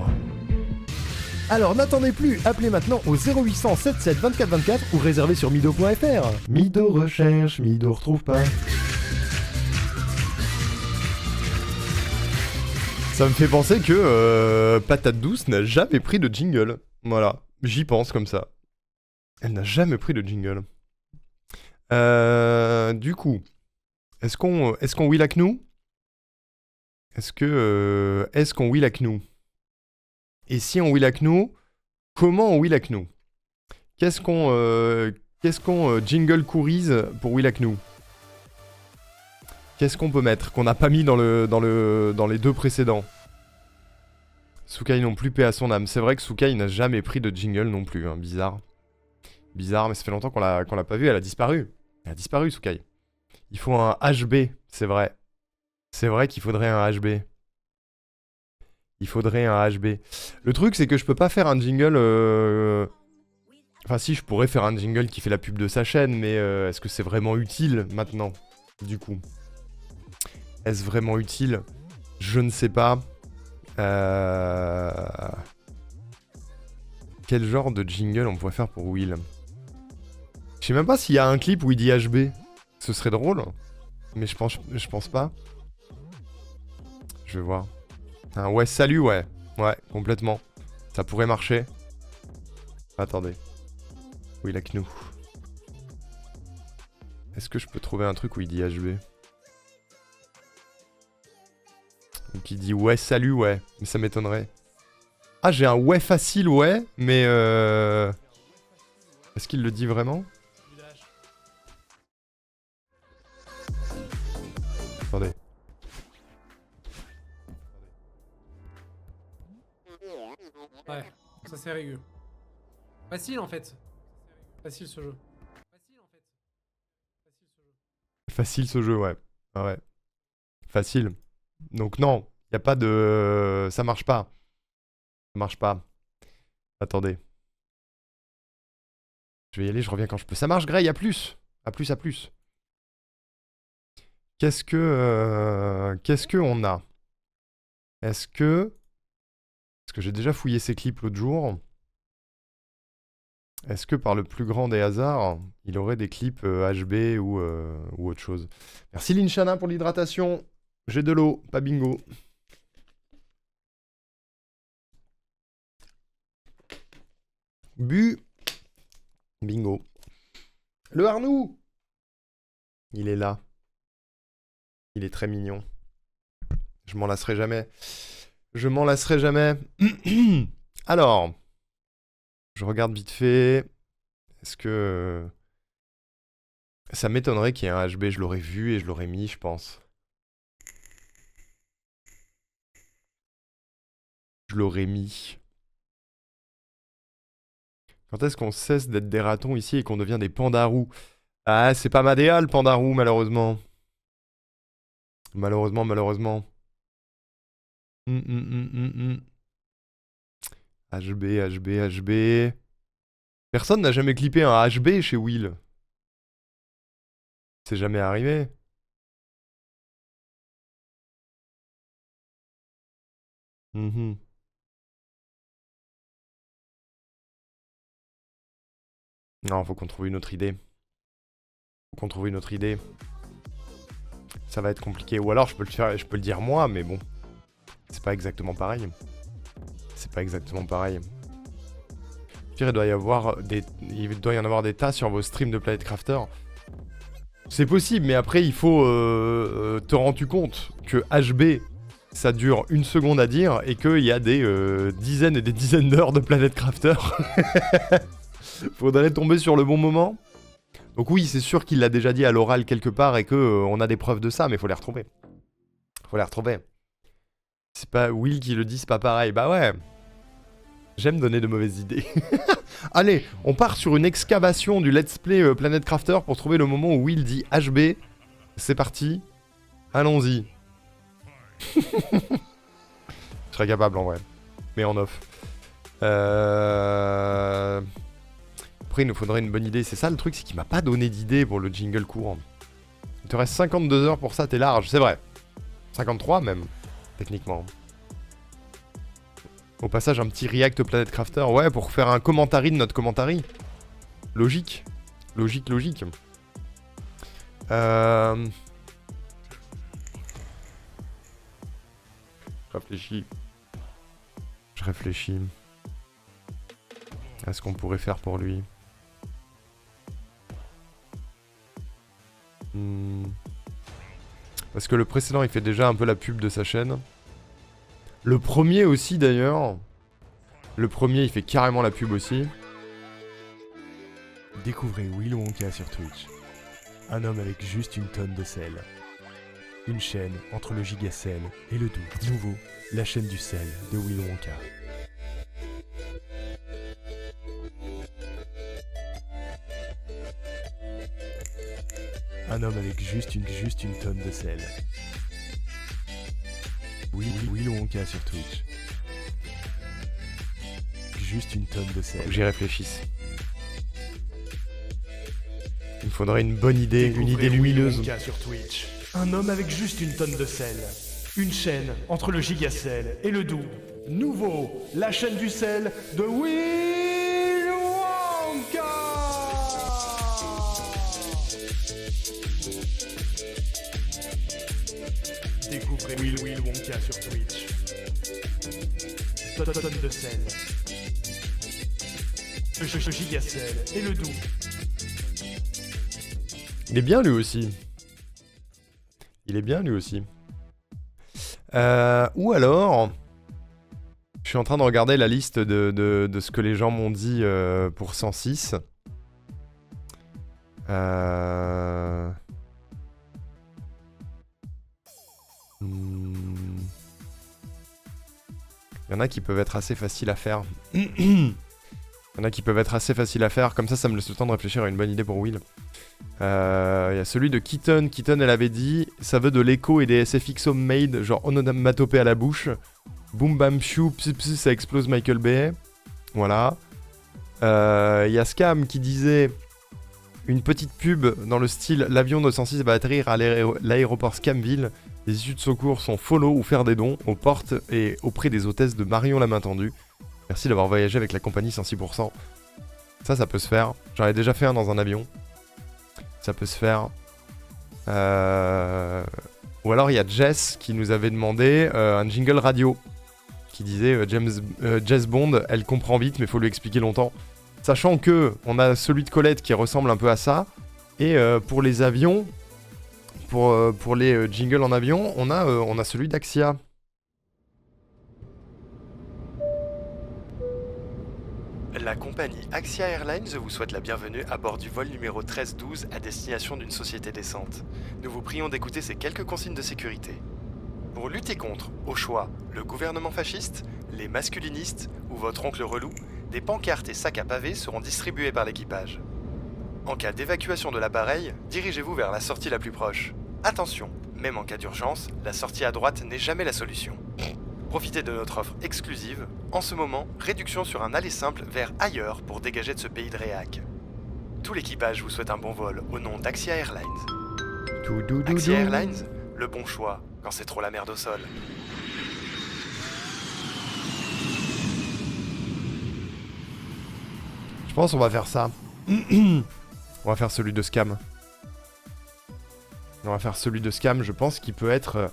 Alors n'attendez plus, appelez maintenant au 0800 77 24 24 ou réservez sur mido.fr. Mido recherche, Mido retrouve pas. Ça me fait penser que Patate Douce n'a jamais pris de jingle. Voilà, j'y pense comme ça. Elle n'a jamais pris de jingle. Du coup, est-ce qu'on will à Knou? Est-ce qu'on will à Knou? Et si on will à Knou, comment on will à Knou? Qu'est-ce qu'on jingle courise pour will à Knou? Qu'est-ce qu'on peut mettre qu'on n'a pas mis dans les deux précédents? Sukai non plus, paix à son âme. C'est vrai que Sukai n'a jamais pris de jingle non plus, hein. Bizarre. Bizarre, mais ça fait longtemps qu'on l'a pas vue, elle a disparu. Elle a disparu, Sukai. Il faut un HB, c'est vrai. C'est vrai qu'il faudrait un HB. Il faudrait un HB. Le truc, c'est que je peux pas faire un jingle... Enfin si, je pourrais faire un jingle qui fait la pub de sa chaîne, mais est-ce que c'est vraiment utile maintenant, du coup? Est-ce vraiment utile? Je ne sais pas. Quel genre de jingle on pourrait faire pour Will? Je sais même pas s'il y a un clip où il dit HB. Ce serait drôle. Mais je pense pas. Je vais voir. Un ouais, salut, ouais. Ouais, complètement. Ça pourrait marcher. Attendez. Will à Knou. Est-ce que je peux trouver un truc où il dit HB? Ou qui dit ouais, salut, ouais. Mais ça m'étonnerait. Ah, j'ai un ouais facile, ouais. Mais est-ce qu'il le dit vraiment? Attendez. Ouais, ça c'est rigueux. Facile en fait. Facile ce jeu. Facile en fait. Facile ce jeu. Facile ce jeu, ouais. Ah ouais. Facile. Donc non, y a pas de... Ça marche pas. Ça marche pas. Attendez. Je vais y aller, je reviens quand je peux. Ça marche, Grey, à plus. À plus, à plus. Qu'est-ce que on a? Est-ce que j'ai déjà fouillé ces clips l'autre jour? Est-ce que par le plus grand des hasards, il aurait des clips HB ou autre chose? Merci Linchana pour l'hydratation. J'ai de l'eau, pas bingo. Bu. Bingo. Le Arnoux. Il est là. Il est très mignon. Je m'en lasserai jamais. Je m'en lasserai jamais. Alors, je regarde vite fait. Est-ce que... Ça m'étonnerait qu'il y ait un HB, je l'aurais vu et je l'aurais mis, je pense. Je l'aurais mis. Quand est-ce qu'on cesse d'être des ratons ici et qu'on devient des pandarous? Ah, c'est pas Madéa le pandarou, malheureusement. Malheureusement, malheureusement. HB, HB, HB. Personne n'a jamais clippé un HB chez Will. C'est jamais arrivé. Non, faut qu'on trouve une autre idée. Faut qu'on trouve une autre idée. Ça va être compliqué. Ou alors je peux le faire, je peux le dire moi, mais bon. C'est pas exactement pareil. C'est pas exactement pareil. Pire, il doit y en avoir des tas sur vos streams de Planet Crafter. C'est possible, mais après il faut te rendre compte que HB, ça dure 1 seconde à dire et qu'il y a des dizaines et des dizaines d'heures de Planet Crafter. Faudrait tomber sur le bon moment. Donc oui, c'est sûr qu'il l'a déjà dit à l'oral quelque part et que on a des preuves de ça, mais faut les retrouver. Faut les retrouver. C'est pas Will qui le dit, c'est pas pareil. Bah ouais. J'aime donner de mauvaises idées. Allez, on part sur une excavation du Let's Play Planet Crafter pour trouver le moment où Will dit HB. C'est parti. Allons-y. Je serais capable en vrai. Mais en off. Après, il nous faudrait une bonne idée. C'est ça le truc, c'est qu'il m'a pas donné d'idée pour le jingle court. Il te reste 52 heures pour ça, t'es large, c'est vrai. 53 même, techniquement. Au passage, un petit react Planet Crafter, ouais, pour faire un commentary de notre commentary. Logique. Logique, logique. Je réfléchis. Je réfléchis. À ce qu'on pourrait faire pour lui. Parce que le précédent, il fait déjà un peu la pub de sa chaîne. Le premier aussi, d'ailleurs. Le premier, il fait carrément la pub aussi. Découvrez Will Wonka sur Twitch. Un homme avec juste une tonne de sel. Une chaîne entre le gigacel et le doux. Nouveau, la chaîne du sel de Will Wonka. Un homme avec juste une tonne de sel. Will Wonka sur Twitch. Juste une tonne de sel. Faut que j'y réfléchisse. Il me faudrait une bonne idée, une idée lumineuse. Will Wonka sur Twitch. Un homme avec juste une tonne de sel. Une chaîne entre le gigacel et le doux. Nouveau, la chaîne du sel de Will Wonka. Découvrez Will Wonka sur Twitch. Tonne de sel. Le gigacel et le doux. Il est bien lui aussi. Il est bien lui aussi. Ou alors... Je suis en train de regarder la liste de ce que les gens m'ont dit pour 106. Il y en a qui peuvent être assez faciles à faire. Il y en a qui peuvent être assez faciles à faire. Comme ça me laisse le temps de réfléchir à une bonne idée pour Will. Il y a celui de Keaton. Keaton, elle avait dit, ça veut de l'écho et des SFX homemade, genre onomatopée à la bouche. Boom bam chou, pss pss, ça explose Michael Bay. Voilà. Il y a Scam qui disait une petite pub dans le style l'avion 906 va atterrir à l'aéroport Scamville. Les issues de secours sont follow ou faire des dons aux portes et auprès des hôtesses de Marion la main tendue. Merci d'avoir voyagé avec la compagnie 106%. Ça peut se faire. J'en ai déjà fait un dans un avion. Ça peut se faire. Ou alors il y a Jess qui nous avait demandé un jingle radio. Qui disait Jess Bond, elle comprend vite mais faut lui expliquer longtemps. Sachant que on a celui de Colette qui ressemble un peu à ça. Et pour les avions, pour les jingles en avion, on a celui d'Axia. La compagnie Axia Airlines vous souhaite la bienvenue à bord du vol numéro 1312 à destination d'une société décente. Nous vous prions d'écouter ces quelques consignes de sécurité. Pour lutter contre, au choix, le gouvernement fasciste, les masculinistes ou votre oncle relou, des pancartes et sacs à pavés seront distribués par l'équipage. En cas d'évacuation de l'appareil, dirigez-vous vers la sortie la plus proche. Attention, même en cas d'urgence, la sortie à droite n'est jamais la solution. Profitez de notre offre exclusive. En ce moment, réduction sur un aller simple vers ailleurs pour dégager de ce pays de réac. Tout l'équipage vous souhaite un bon vol au nom d'Axia Airlines. Axia Airlines, le bon choix quand c'est trop la merde au sol. Je pense qu'on va faire ça. On va faire celui de Scam. On va faire celui de Scam, je pense qu'il peut être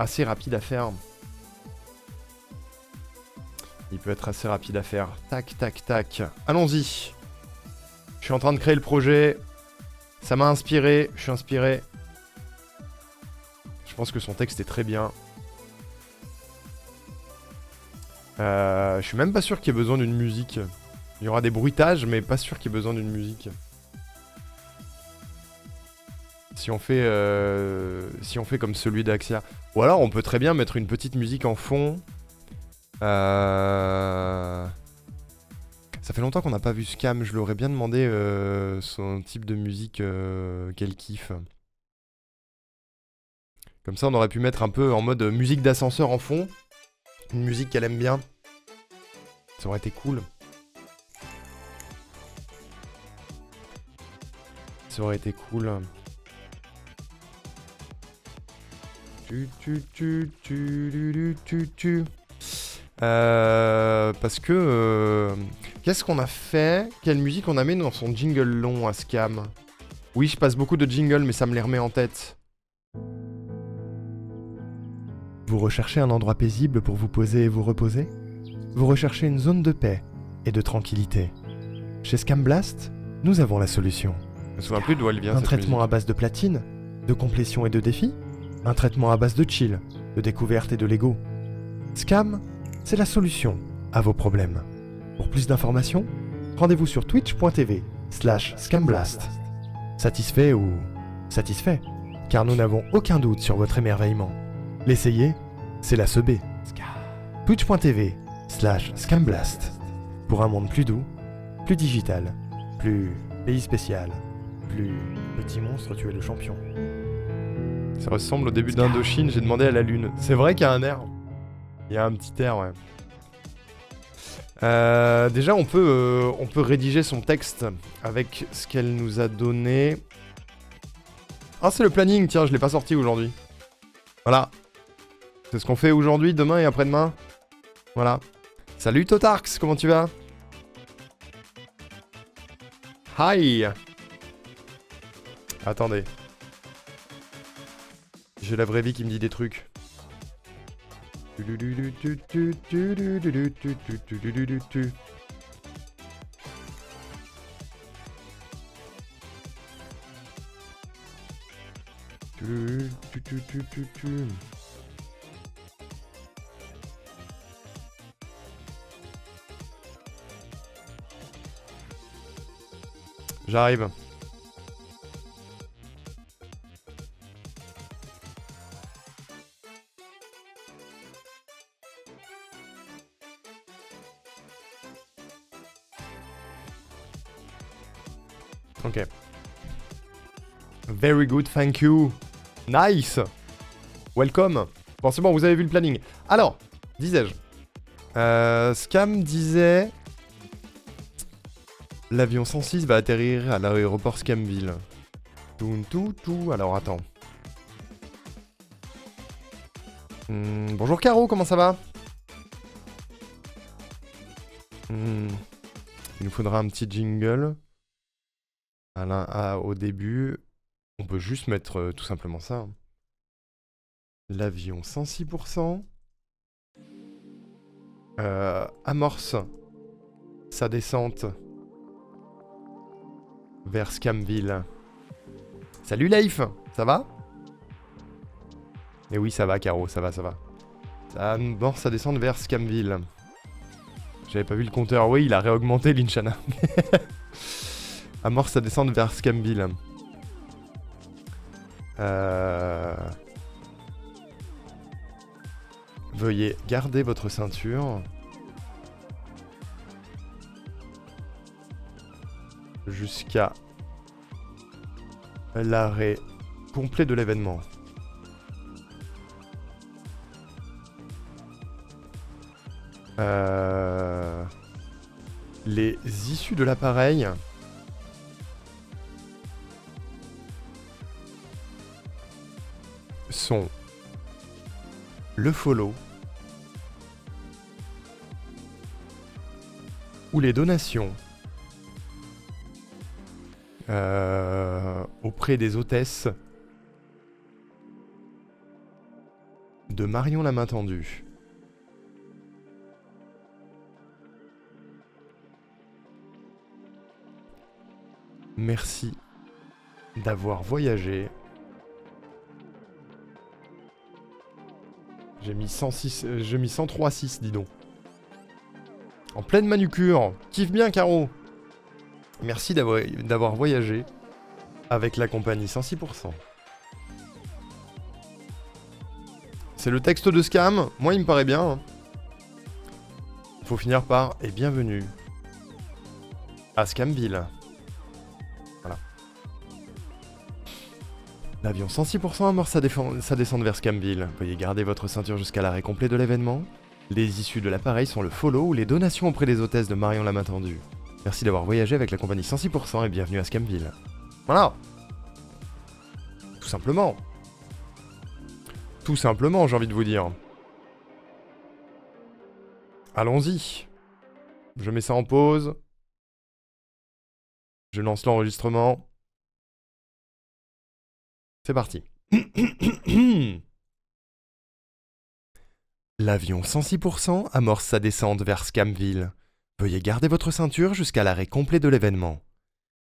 assez rapide à faire. Il peut être assez rapide à faire. Tac, tac, tac. Allons-y. Je suis en train de créer le projet. Ça m'a inspiré. Je suis inspiré. Je pense que son texte est très bien. Je suis même pas sûr qu'il y ait besoin d'une musique. Il y aura des bruitages, mais pas sûr qu'il y ait besoin d'une musique. Si on fait comme celui d'Axia. Ou alors on peut très bien mettre une petite musique en fond. Ça fait longtemps qu'on n'a pas vu Scam, je lui aurais bien demandé son type de musique qu'elle kiffe. Comme ça on aurait pu mettre un peu en mode musique d'ascenseur en fond. Une musique qu'elle aime bien. Ça aurait été cool. Ça aurait été cool. Parce que... qu'est-ce qu'on a fait? Quelle musique on a mis dans son jingle long à Scam? Oui, je passe beaucoup de jingles, mais ça me les remet en tête. Vous recherchez un endroit paisible pour vous poser et vous reposer? Vous recherchez une zone de paix et de tranquillité? Chez Scam Blast, nous avons la solution. Je me souviens plus d'où elle vient. Un traitement à base de platine, de complétion et de défi? Un traitement à base de chill, de découverte et de Lego? Scam, c'est la solution à vos problèmes. Pour plus d'informations, rendez-vous sur twitch.tv/scamblast. Satisfait ou satisfait? Car nous n'avons aucun doute sur votre émerveillement. L'essayer, c'est la seber. Twitch.tv/scamblast. Pour un monde plus doux, plus digital, plus pays spécial, plus petit monstre, tu es le champion. Ça ressemble au début d'Indochine, j'ai demandé à la lune. C'est vrai qu'il y a un air. Il y a un petit air, ouais. Déjà, on peut rédiger son texte avec ce qu'elle nous a donné. Ah, c'est le planning, tiens, je l'ai pas sorti aujourd'hui. Voilà. C'est ce qu'on fait aujourd'hui, demain et après-demain. Voilà. Salut Totarx, comment tu vas? Hi. Attendez. J'ai la vraie vie qui me dit des trucs. J'arrive. Ok. Very good, thank you. Nice. Welcome. Bon, c'est bon, vous avez vu le planning. Alors, disais-je. Scam disait... L'avion 106 va atterrir à l'aéroport Scamville. Tout. Alors attends. Bonjour Caro, comment ça va? Il nous faudra un petit jingle. Au début, on peut juste mettre tout simplement ça. L'avion 106%. Amorce sa descente vers Scamville. Salut Leif, ça va? Eh oui, ça va Caro, ça va. Ça amorce sa descente vers Scamville. J'avais pas vu le compteur, oui, il a réaugmenté l'Inchana. Amorce sa descente vers Scamville. Veuillez garder votre ceinture jusqu'à l'arrêt complet de l'événement. Les issues de l'appareil sont le follow ou les donations auprès des hôtesses de Marion la main tendue. Merci d'avoir voyagé. J'ai mis 103,6, dis donc. En pleine manucure. Kiffe bien, Caro. Merci d'avoir voyagé avec la compagnie 106%. C'est le texte de Scam. Moi, il me paraît bien. Il faut finir par « Et bienvenue à Scamville ». Voilà. L'avion 106% amorce sa descente vers Scamville. Veuillez garder votre ceinture jusqu'à l'arrêt complet de l'événement. Les issues de l'appareil sont le follow ou les donations auprès des hôtesses de Marion la main tendue. Merci d'avoir voyagé avec la compagnie 106% et bienvenue à Scamville. Voilà. Tout simplement. Tout simplement, j'ai envie de vous dire. Allons-y. Je mets ça en pause. Je lance l'enregistrement. C'est parti. L'avion 106% amorce sa descente vers Scamville. Veuillez garder votre ceinture jusqu'à l'arrêt complet de l'événement.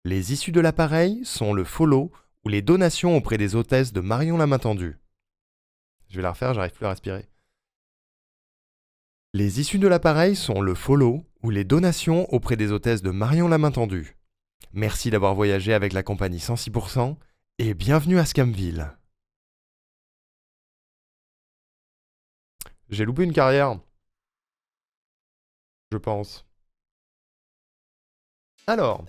Les issues de l'appareil sont le follow ou les donations auprès des hôtesses de Marion la main tendue. Je vais la refaire, j'arrive plus à respirer. Les issues de l'appareil sont le follow ou les donations auprès des hôtesses de Marion la main tendue. Merci d'avoir voyagé avec la compagnie 106% et bienvenue à Scamville. J'ai loupé une carrière. Je pense. Alors.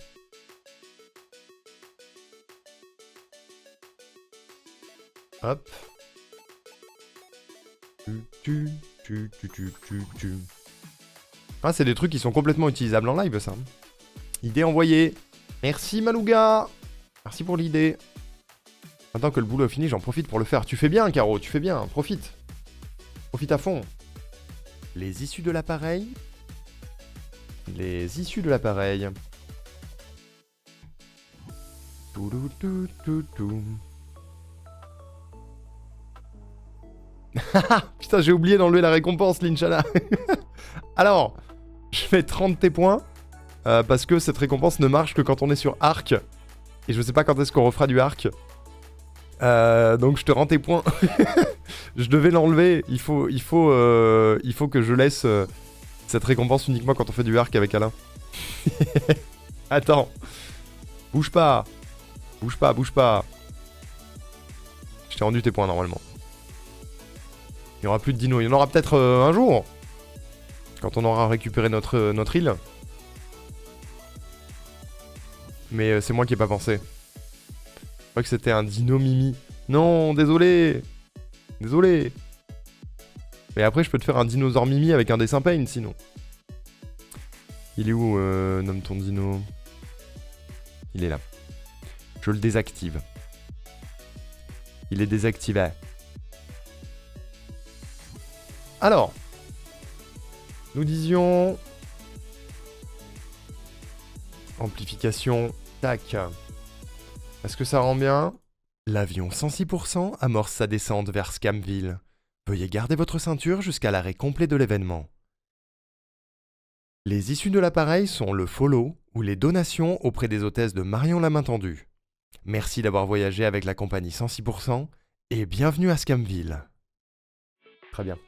Hop. Ah, c'est des trucs qui sont complètement utilisables en live, ça. Idée envoyée. Merci, Malouga. Merci pour l'idée. Maintenant que le boulot est fini, j'en profite pour le faire. Tu fais bien, Caro, tu fais bien. Profite. Profite à fond. Les issues de l'appareil. Les issues de l'appareil. Putain, j'ai oublié d'enlever la récompense, l'Inch'Allah. Alors, je fais 30 tes points. Parce que cette récompense ne marche que quand on est sur arc. Et je sais pas quand est-ce qu'on refera du arc. Donc je te rends tes points. Je devais l'enlever. Il faut que je laisse cette récompense uniquement quand on fait du arc avec Alain. Attends. Bouge pas. Bouge pas, bouge pas. Je t'ai rendu tes points normalement. Il n'y aura plus de dino. Il y en aura peut-être un jour. Quand on aura récupéré notre île. Mais c'est moi qui ai pas pensé. Je crois que c'était un dino Mimi. Non, désolé. Désolé. Mais après, je peux te faire un dinosaure Mimi avec un dessin paint, sinon. Il est où, nomme ton dino? Il est là. Je le désactive. Il est désactivé. Alors, nous disions... Amplification, tac. Est-ce que ça rend bien? L'avion 106% amorce sa descente vers Scamville. Veuillez garder votre ceinture jusqu'à l'arrêt complet de l'événement. Les issues de l'appareil sont le follow ou les donations auprès des hôtesses de Marion la main tendue. Merci d'avoir voyagé avec la compagnie 106% et bienvenue à Scamville. Très bien.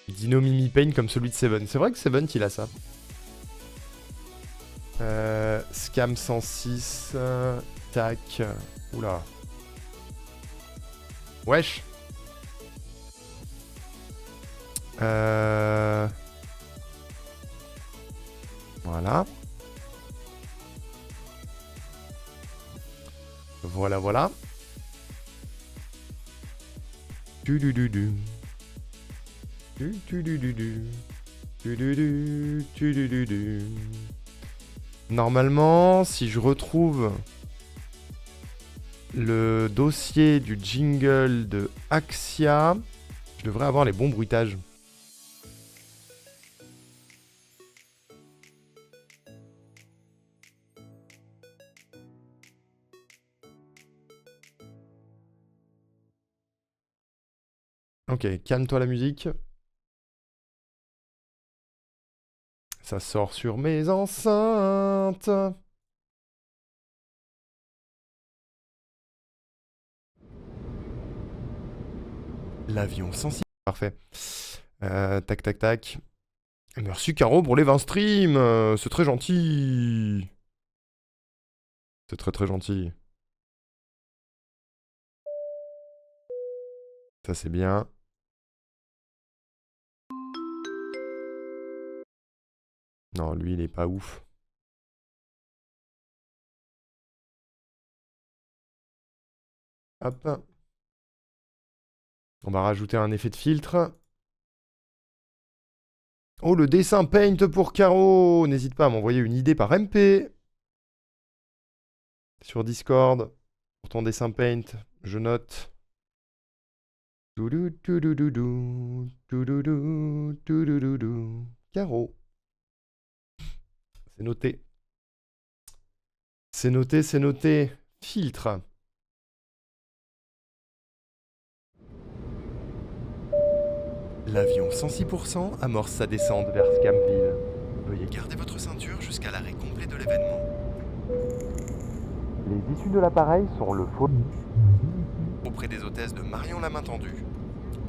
Dino Mimi Pain comme celui de Seven. C'est vrai que Seven il a ça. Scam 106. Tac. Oula. Wesh. Voilà. Voilà, voilà. Du du du du. Du du du du du. Du du du du du du du. Normalement, si je retrouve le dossier du jingle de Axia, je devrais avoir les bons bruitages. Ok, calme-toi la musique. Ça sort sur mes enceintes. L'avion sensible. Parfait. Tac, tac, tac. Merci Caro pour les 20 streams. C'est très gentil. C'est très très gentil. Ça c'est bien. Non, lui, il est pas ouf. Hop. On va rajouter un effet de filtre. Oh, le dessin Paint pour Caro. N'hésite pas à m'envoyer une idée par MP. Sur Discord. Pour ton dessin Paint, je note. Toudou, toudoudou, toudoudou, toudoudou. Caro. C'est noté. C'est noté, c'est noté. Filtre. L'avion 106% amorce sa descente vers Scamville. Veuillez garder votre ceinture jusqu'à l'arrêt complet de l'événement. Les issues de l'appareil sont le faux auprès des hôtesses de Marion la main tendue.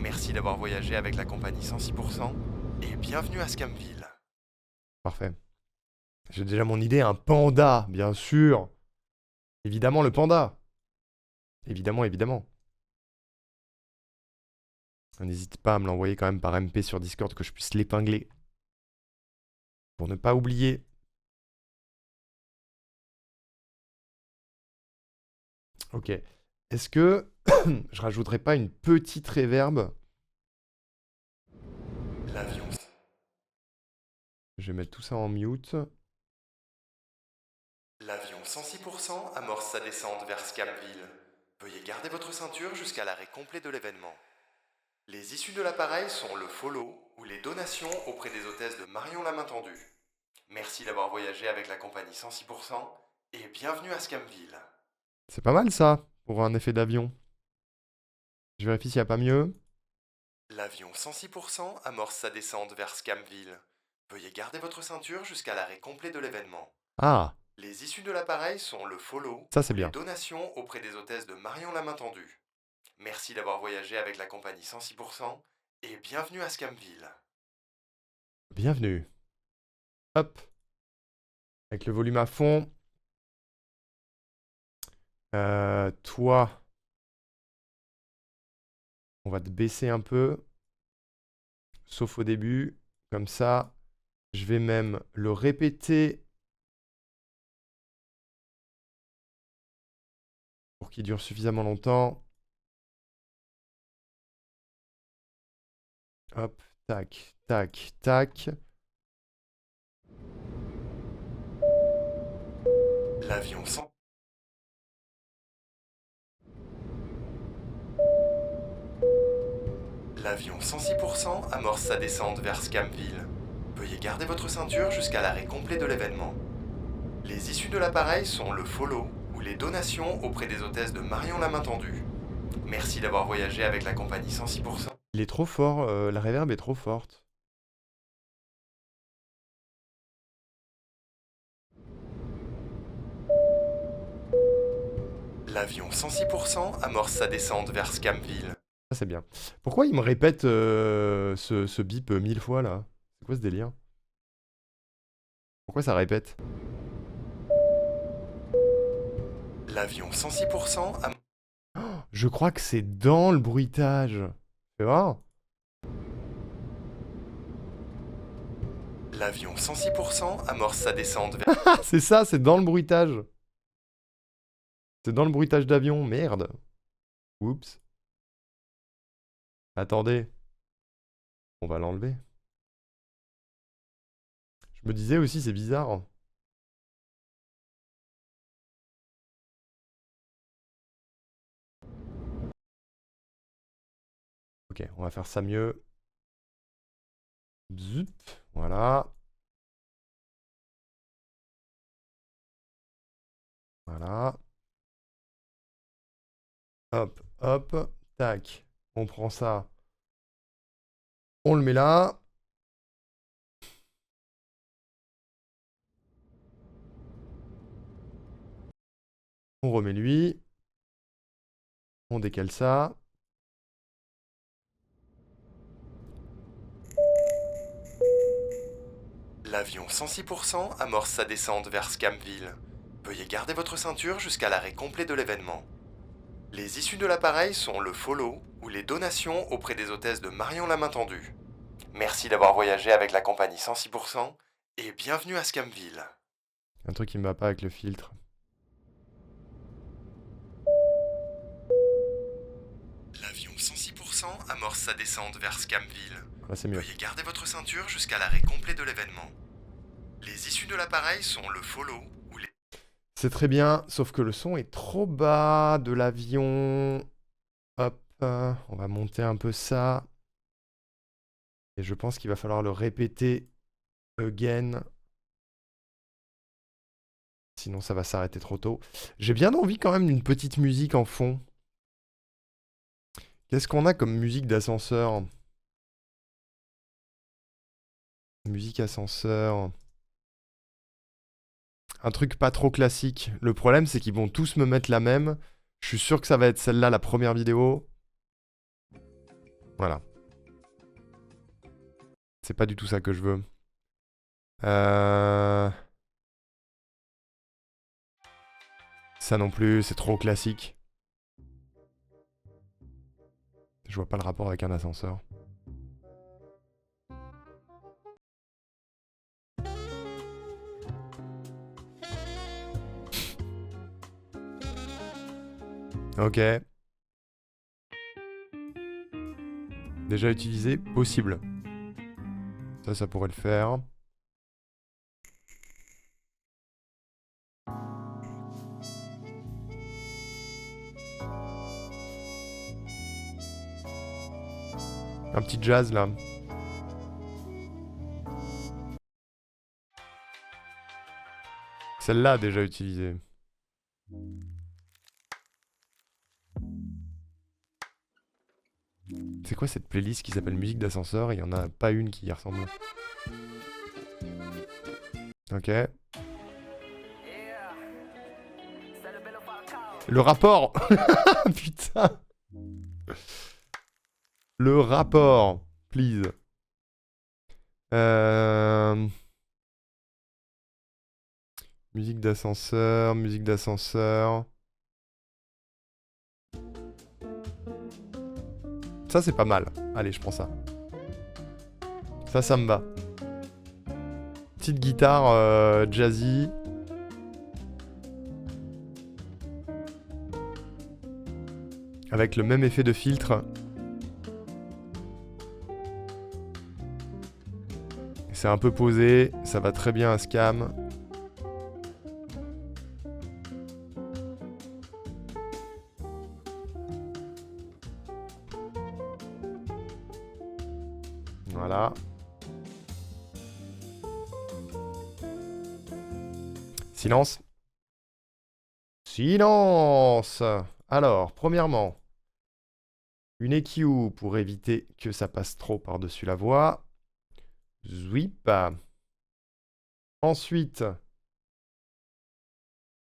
Merci d'avoir voyagé avec la compagnie 106% et bienvenue à Scamville. Parfait. J'ai déjà mon idée, un panda, bien sûr. Évidemment le panda. Évidemment, évidemment. N'hésite pas à me l'envoyer quand même par MP sur Discord que je puisse l'épingler. Pour ne pas oublier. Ok. Est-ce que je rajouterais pas une petite réverb? L'avion. Je vais mettre tout ça en mute. L'avion 106% amorce sa descente vers Scamville. Veuillez garder votre ceinture jusqu'à l'arrêt complet de l'événement. Les issues de l'appareil sont le follow ou les donations auprès des hôtesses de Marion la main tendue. Merci d'avoir voyagé avec la compagnie 106% et bienvenue à Scamville. C'est pas mal ça, pour un effet d'avion. Je vérifie s'il n'y a pas mieux. L'avion 106% amorce sa descente vers Scamville. Veuillez garder votre ceinture jusqu'à l'arrêt complet de l'événement. Ah. Les issues de l'appareil sont le follow, ça c'est bien. Les donations auprès des hôtesses de Marion la main tendue. Merci d'avoir voyagé avec la compagnie 106% et bienvenue à Scamville. Bienvenue. Hop. Avec le volume à fond. Toi. On va te baisser un peu. Sauf au début. Comme ça. Je vais même le répéter. Pour qu'il dure suffisamment longtemps. Hop, tac, tac, tac. L'avion 100... L'avion 106% amorce sa descente vers Scamville. Veuillez garder votre ceinture jusqu'à l'arrêt complet de l'événement. Les issues de l'appareil sont le follow ou les donations auprès des hôtesses de Marion la main tendue. Merci d'avoir voyagé avec la compagnie 106%. Il est trop fort, la reverb est trop forte. L'avion 106% amorce sa descente vers Scamville. Ça c'est bien. Pourquoi il me répète ce bip 1000 fois là? C'est quoi ce délire? Pourquoi ça répète? L'avion 106% Je crois que c'est dans le bruitage. Fais voir. L'avion 106% amorce sa descente vers... Ah, c'est ça, c'est dans le bruitage. C'est dans le bruitage d'avion, merde. Oups. Attendez. On va l'enlever. Je me disais aussi, c'est bizarre. Ok, on va faire ça mieux. Zup, voilà. Voilà. Hop, hop, tac. On prend ça. On le met là. On remet lui. On décale ça. L'avion 106% amorce sa descente vers Scamville. Veuillez garder votre ceinture jusqu'à l'arrêt complet de l'événement. Les issues de l'appareil sont le follow ou les donations auprès des hôtesses de Marion la main tendue. Merci d'avoir voyagé avec la compagnie 106% et bienvenue à Scamville. Un truc qui me va pas avec le filtre. L'avion 106% amorce sa descente vers Scamville. Là c'est mieux. Veuillez garder votre ceinture jusqu'à l'arrêt complet de l'événement. Les issues de l'appareil sont le follow ou les... C'est très bien, sauf que le son est trop bas de l'avion. Hop, on va monter un peu ça. Et je pense qu'il va falloir le répéter again. Sinon ça va s'arrêter trop tôt. J'ai bien envie quand même d'une petite musique en fond. Qu'est-ce qu'on a comme musique d'ascenseur? Musique ascenseur. Un truc pas trop classique. Le problème, c'est qu'ils vont tous me mettre la même. Je suis sûr que ça va être celle-là, la première vidéo. Voilà. C'est pas du tout ça que je veux. Ça non plus, c'est trop classique. Je vois pas le rapport avec un ascenseur. Ok. Déjà utilisé, possible. Ça pourrait le faire. Un petit jazz là. Celle-là déjà utilisée. C'est quoi cette playlist qui s'appelle musique d'ascenseur? Il n'y en a pas une qui y ressemble. Ok. Le rapport. Putain. Le rapport. Please. Musique d'ascenseur, musique d'ascenseur. Ça c'est pas mal. Allez, je prends ça. Ça me va. Petite guitare jazzy. Avec le même effet de filtre. C'est un peu posé, ça va très bien à Scam. Voilà. Silence. Silence. Alors, premièrement, une EQ pour éviter que ça passe trop par-dessus la voix. Zwip. Ensuite,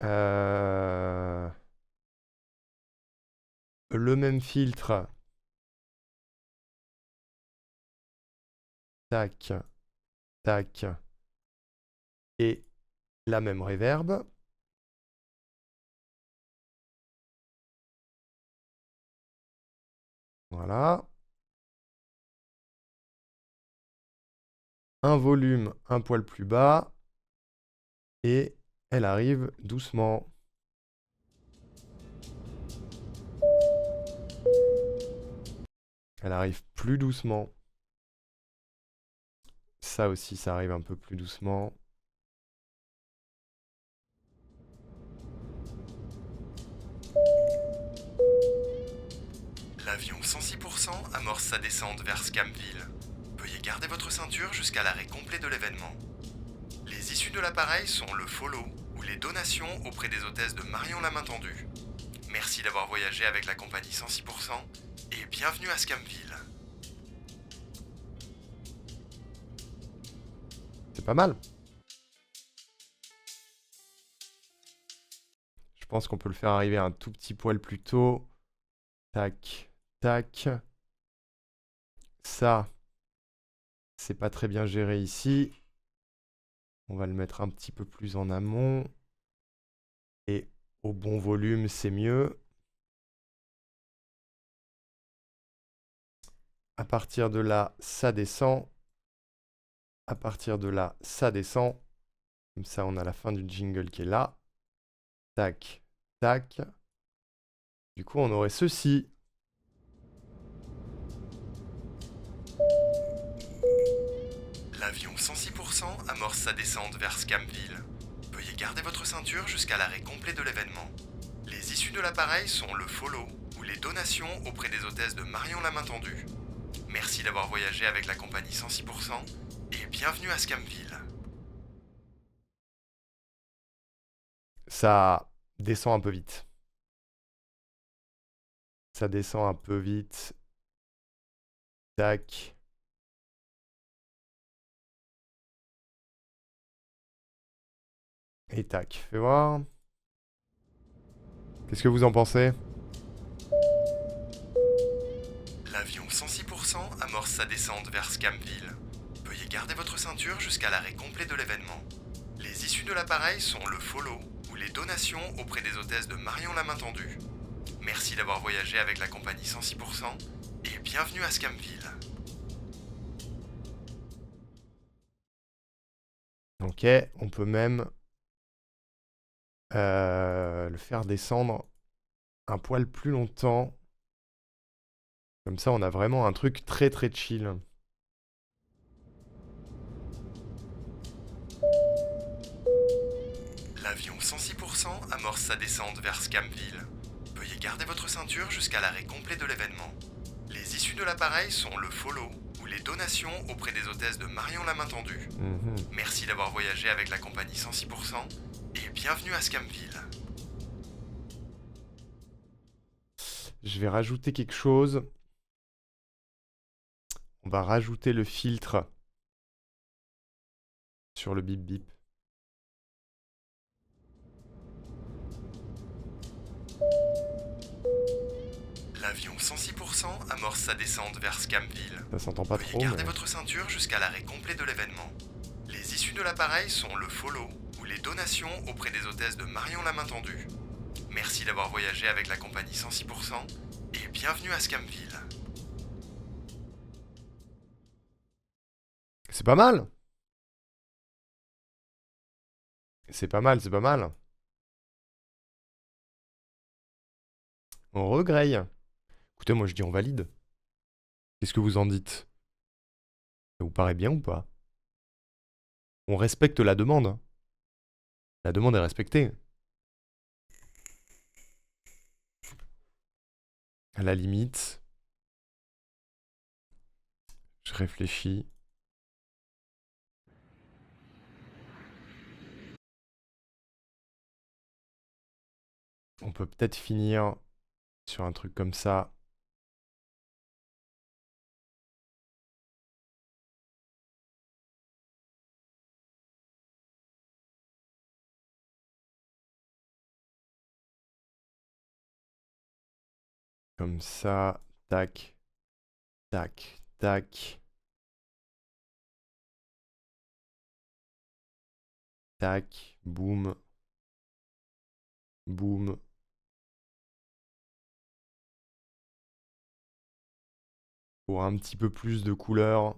le même filtre. Tac, tac. Et la même reverb. Voilà. Un volume un poil plus bas. Et elle arrive doucement. Elle arrive plus doucement. Ça aussi, ça arrive un peu plus doucement. L'avion 106% amorce sa descente vers Scamville. Veuillez garder votre ceinture jusqu'à l'arrêt complet de l'événement. Les issues de l'appareil sont le follow ou les donations auprès des hôtesses de Marion la main tendue. Merci d'avoir voyagé avec la compagnie 106% et bienvenue à Scamville. C'est pas mal. Je pense qu'on peut le faire arriver un tout petit poil plus tôt. Tac, tac. Ça, c'est pas très bien géré ici. On va le mettre un petit peu plus en amont. Et au bon volume, c'est mieux. À partir de là, ça descend. À partir de là, ça descend. Comme ça, on a la fin du jingle qui est là. Tac, tac. Du coup, on aurait ceci. L'avion 106% amorce sa descente vers Scamville. Veuillez garder votre ceinture jusqu'à l'arrêt complet de l'événement. Les issues de l'appareil sont le follow ou les donations auprès des hôtesses de Marion la main tendue. Merci d'avoir voyagé avec la compagnie 106% et bienvenue à Scamville. Ça descend un peu vite. Ça descend un peu vite. Tac. Et tac. Fais voir. Qu'est-ce que vous en pensez? L'avion 106% amorce sa descente vers Scamville. Veuillez garder votre ceinture jusqu'à l'arrêt complet de l'événement. Les issues de l'appareil sont le follow ou les donations auprès des hôtesses de Marion la main tendue. Merci d'avoir voyagé avec la compagnie 106% et bienvenue à Scamville. Ok, on peut même le faire descendre un poil plus longtemps. Comme ça, on a vraiment un truc très très chill. L'avion 106% amorce sa descente vers Scamville. Veuillez garder votre ceinture jusqu'à l'arrêt complet de l'événement. Les issues de l'appareil sont le follow ou les donations auprès des hôtesses de Marion la main tendue. Merci d'avoir voyagé avec la compagnie 106% et bienvenue à Scamville. Je vais rajouter quelque chose. On va rajouter le filtre sur le bip bip. L'avion 106% amorce sa descente vers Scamville. Ça s'entend pas Veuillez trop. garder Mais... votre ceinture jusqu'à l'arrêt complet de l'événement. Les issues de l'appareil sont le follow ou les donations auprès des hôtesses de Marion la main tendue. Merci d'avoir voyagé avec la compagnie 106% et bienvenue à Scamville. C'est pas mal. C'est pas mal, c'est pas mal. On regraille. Écoutez, moi je dis on valide. Qu'est-ce que vous en dites? Ça vous paraît bien ou pas? On respecte la demande. Hein. La demande est respectée. À la limite, Je réfléchis. On peut peut-être finir sur un truc comme ça. Comme ça. Tac. Tac. Tac. Tac. Boum. Boum. Pour un petit peu plus de couleur.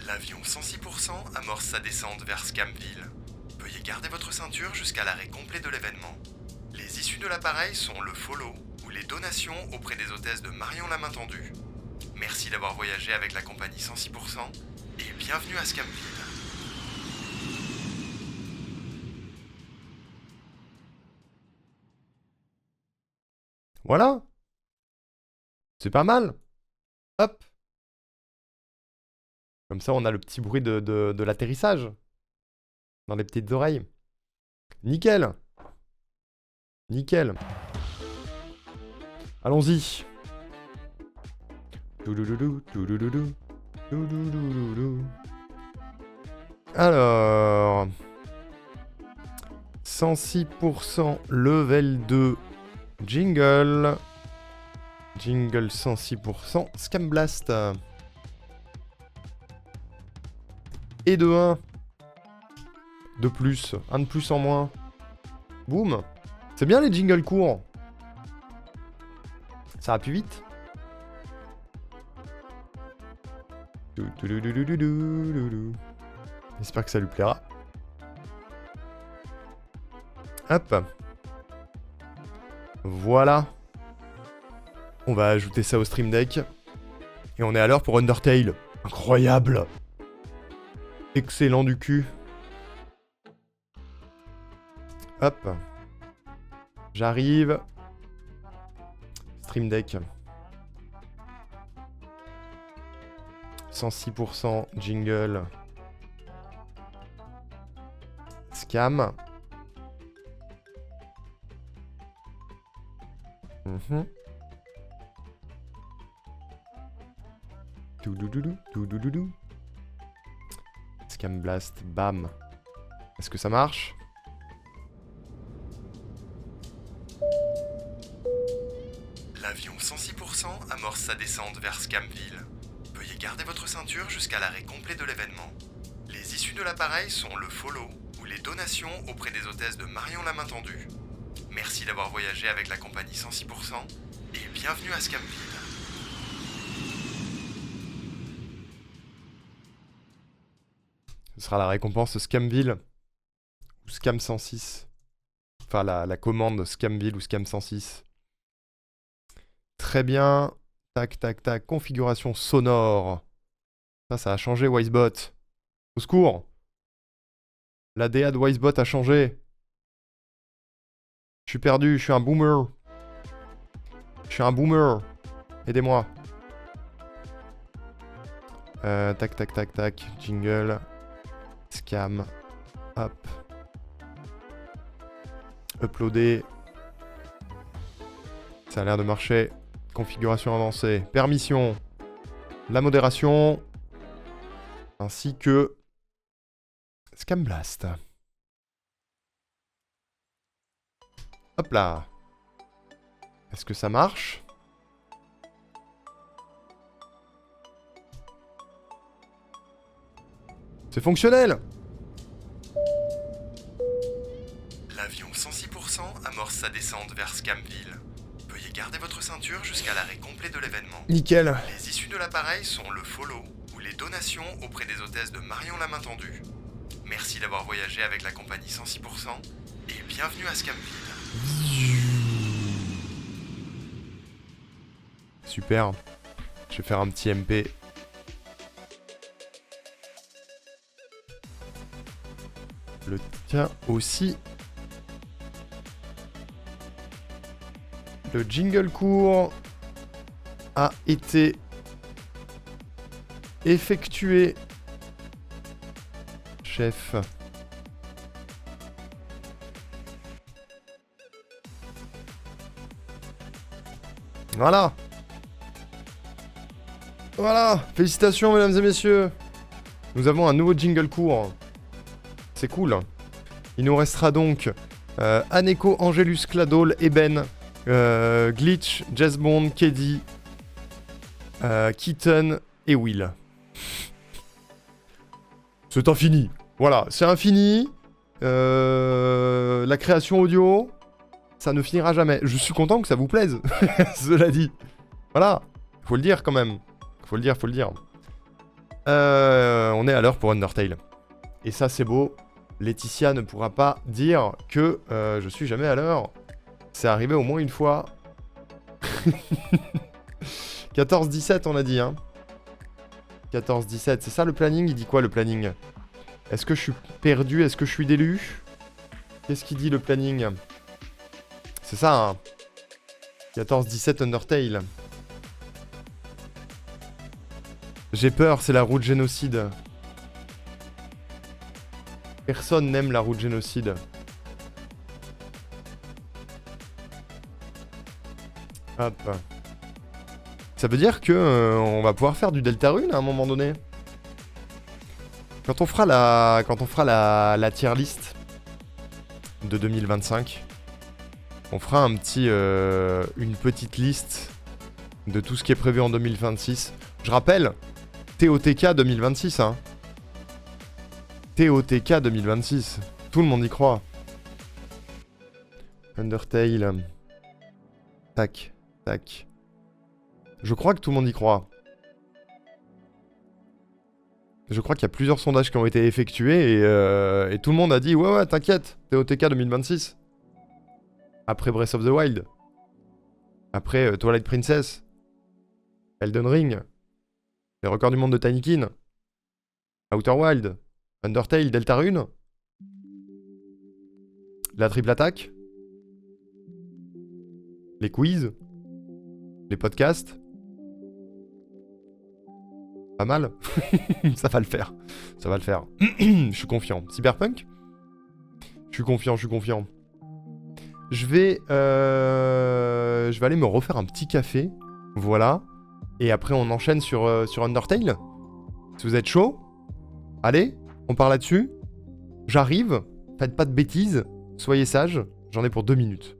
L'avion 106% amorce sa descente vers Scamville. Veuillez garder votre ceinture jusqu'à l'arrêt complet de l'événement. Les issues de l'appareil sont le follow ou les donations auprès des hôtesses de Marion la main tendue. Merci d'avoir voyagé avec la compagnie 106% et bienvenue à Scamville. Voilà. C'est pas mal. Hop. Comme ça, on a le petit bruit de l'atterrissage. Dans les petites oreilles. Nickel. Nickel. Allons-y. Alors... 106% level 2. Jingle. Jingle 106%. Scam Blast. Et de 1. De plus. Un de plus en moins. Boum. C'est bien les jingles courts. Ça va plus vite. J'espère que ça lui plaira. Hop. Voilà. On va ajouter ça au Stream Deck. Et on est à l'heure pour Undertale. Incroyable. Excellent du cul. Hop. J'arrive. Stream Deck. 106% jingle. Scam. Doudoudoudou. Scam Blast, bam. Est-ce que ça marche? L'avion 106% amorce sa descente vers Scamville. Veuillez garder votre ceinture jusqu'à l'arrêt complet de l'événement. Les issues de l'appareil sont le follow ou les donations auprès des hôtesses de Marion la main tendue. Merci d'avoir voyagé avec la compagnie 106% et bienvenue à Scamville. Ce sera la récompense Scamville ou Scam 106. Enfin, la commande Scamville ou Scam 106. Très bien. Tac, tac, tac. Configuration sonore. Ça a changé, Wisebot. Au secours. La DA de Wisebot a changé. Je suis perdu, je suis un boomer. Je suis un boomer. Aidez-moi. Tac, tac, tac, tac. Jingle. Scam. Hop. Uploader. Ça a l'air de marcher. Configuration avancée. Permission. La modération. Ainsi que... Scam Blast. Hop là. Est-ce que ça marche? C'est fonctionnel. L'avion 106% amorce sa descente vers Scamville. Veuillez garder votre ceinture jusqu'à l'arrêt complet de l'événement. Nickel. Les issues de l'appareil sont le follow ou les donations auprès des hôtesses de Marion la main tendue. Merci d'avoir voyagé avec la compagnie 106% et bienvenue à Scamville. Super. Je vais faire un petit MP. Le tien aussi. Le jingle court a été effectué. Chef. Voilà. Voilà. Félicitations, mesdames et messieurs. Nous avons un nouveau jingle court. C'est cool. Il nous restera donc Aneko, Angelus, Cladol, Eben, Glitch, Jess Bond, Keddy, Keaton et Will. C'est infini. Voilà, c'est infini. La création audio, ça ne finira jamais. Je suis content que ça vous plaise, cela dit. Voilà, faut le dire quand même. Faut le dire. On est à l'heure pour Undertale. Et ça, c'est beau. Laetitia ne pourra pas dire que je suis jamais à l'heure. C'est arrivé au moins une fois. 14-17, on a dit, hein. 14-17, c'est ça le planning? Il dit quoi, le planning? Est-ce que je suis perdu? Est-ce que je suis d'élu? Qu'est-ce qu'il dit, le planning? C'est ça, hein. 14-17 Undertale. J'ai peur, c'est la roue de génocide. Personne n'aime la roue de génocide. Hop. Ça veut dire que on va pouvoir faire du Deltarune à un moment donné. Quand on fera la tier list de 2025, on fera une petite liste de tout ce qui est prévu en 2026. Je rappelle, TOTK 2026, hein. TOTK 2026. Tout le monde y croit. Undertale. Tac, tac. Je crois que tout le monde y croit. Je crois qu'il y a plusieurs sondages qui ont été effectués et tout le monde a dit ouais, t'inquiète, TOTK 2026. Après Breath of the Wild. Après Twilight Princess. Elden Ring. Les records du monde de Tinykin. Outer Wild. Undertale, Deltarune. La triple attaque. Les quiz. Les podcasts. Pas mal. Ça va le faire. Ça va le faire. Je suis confiant. Cyberpunk? Je suis confiant. Je vais aller me refaire un petit café. Voilà. Et après, on enchaîne sur Undertale. Si vous êtes chaud, allez, on part là-dessus. J'arrive. Faites pas de bêtises. Soyez sages. J'en ai pour 2 minutes.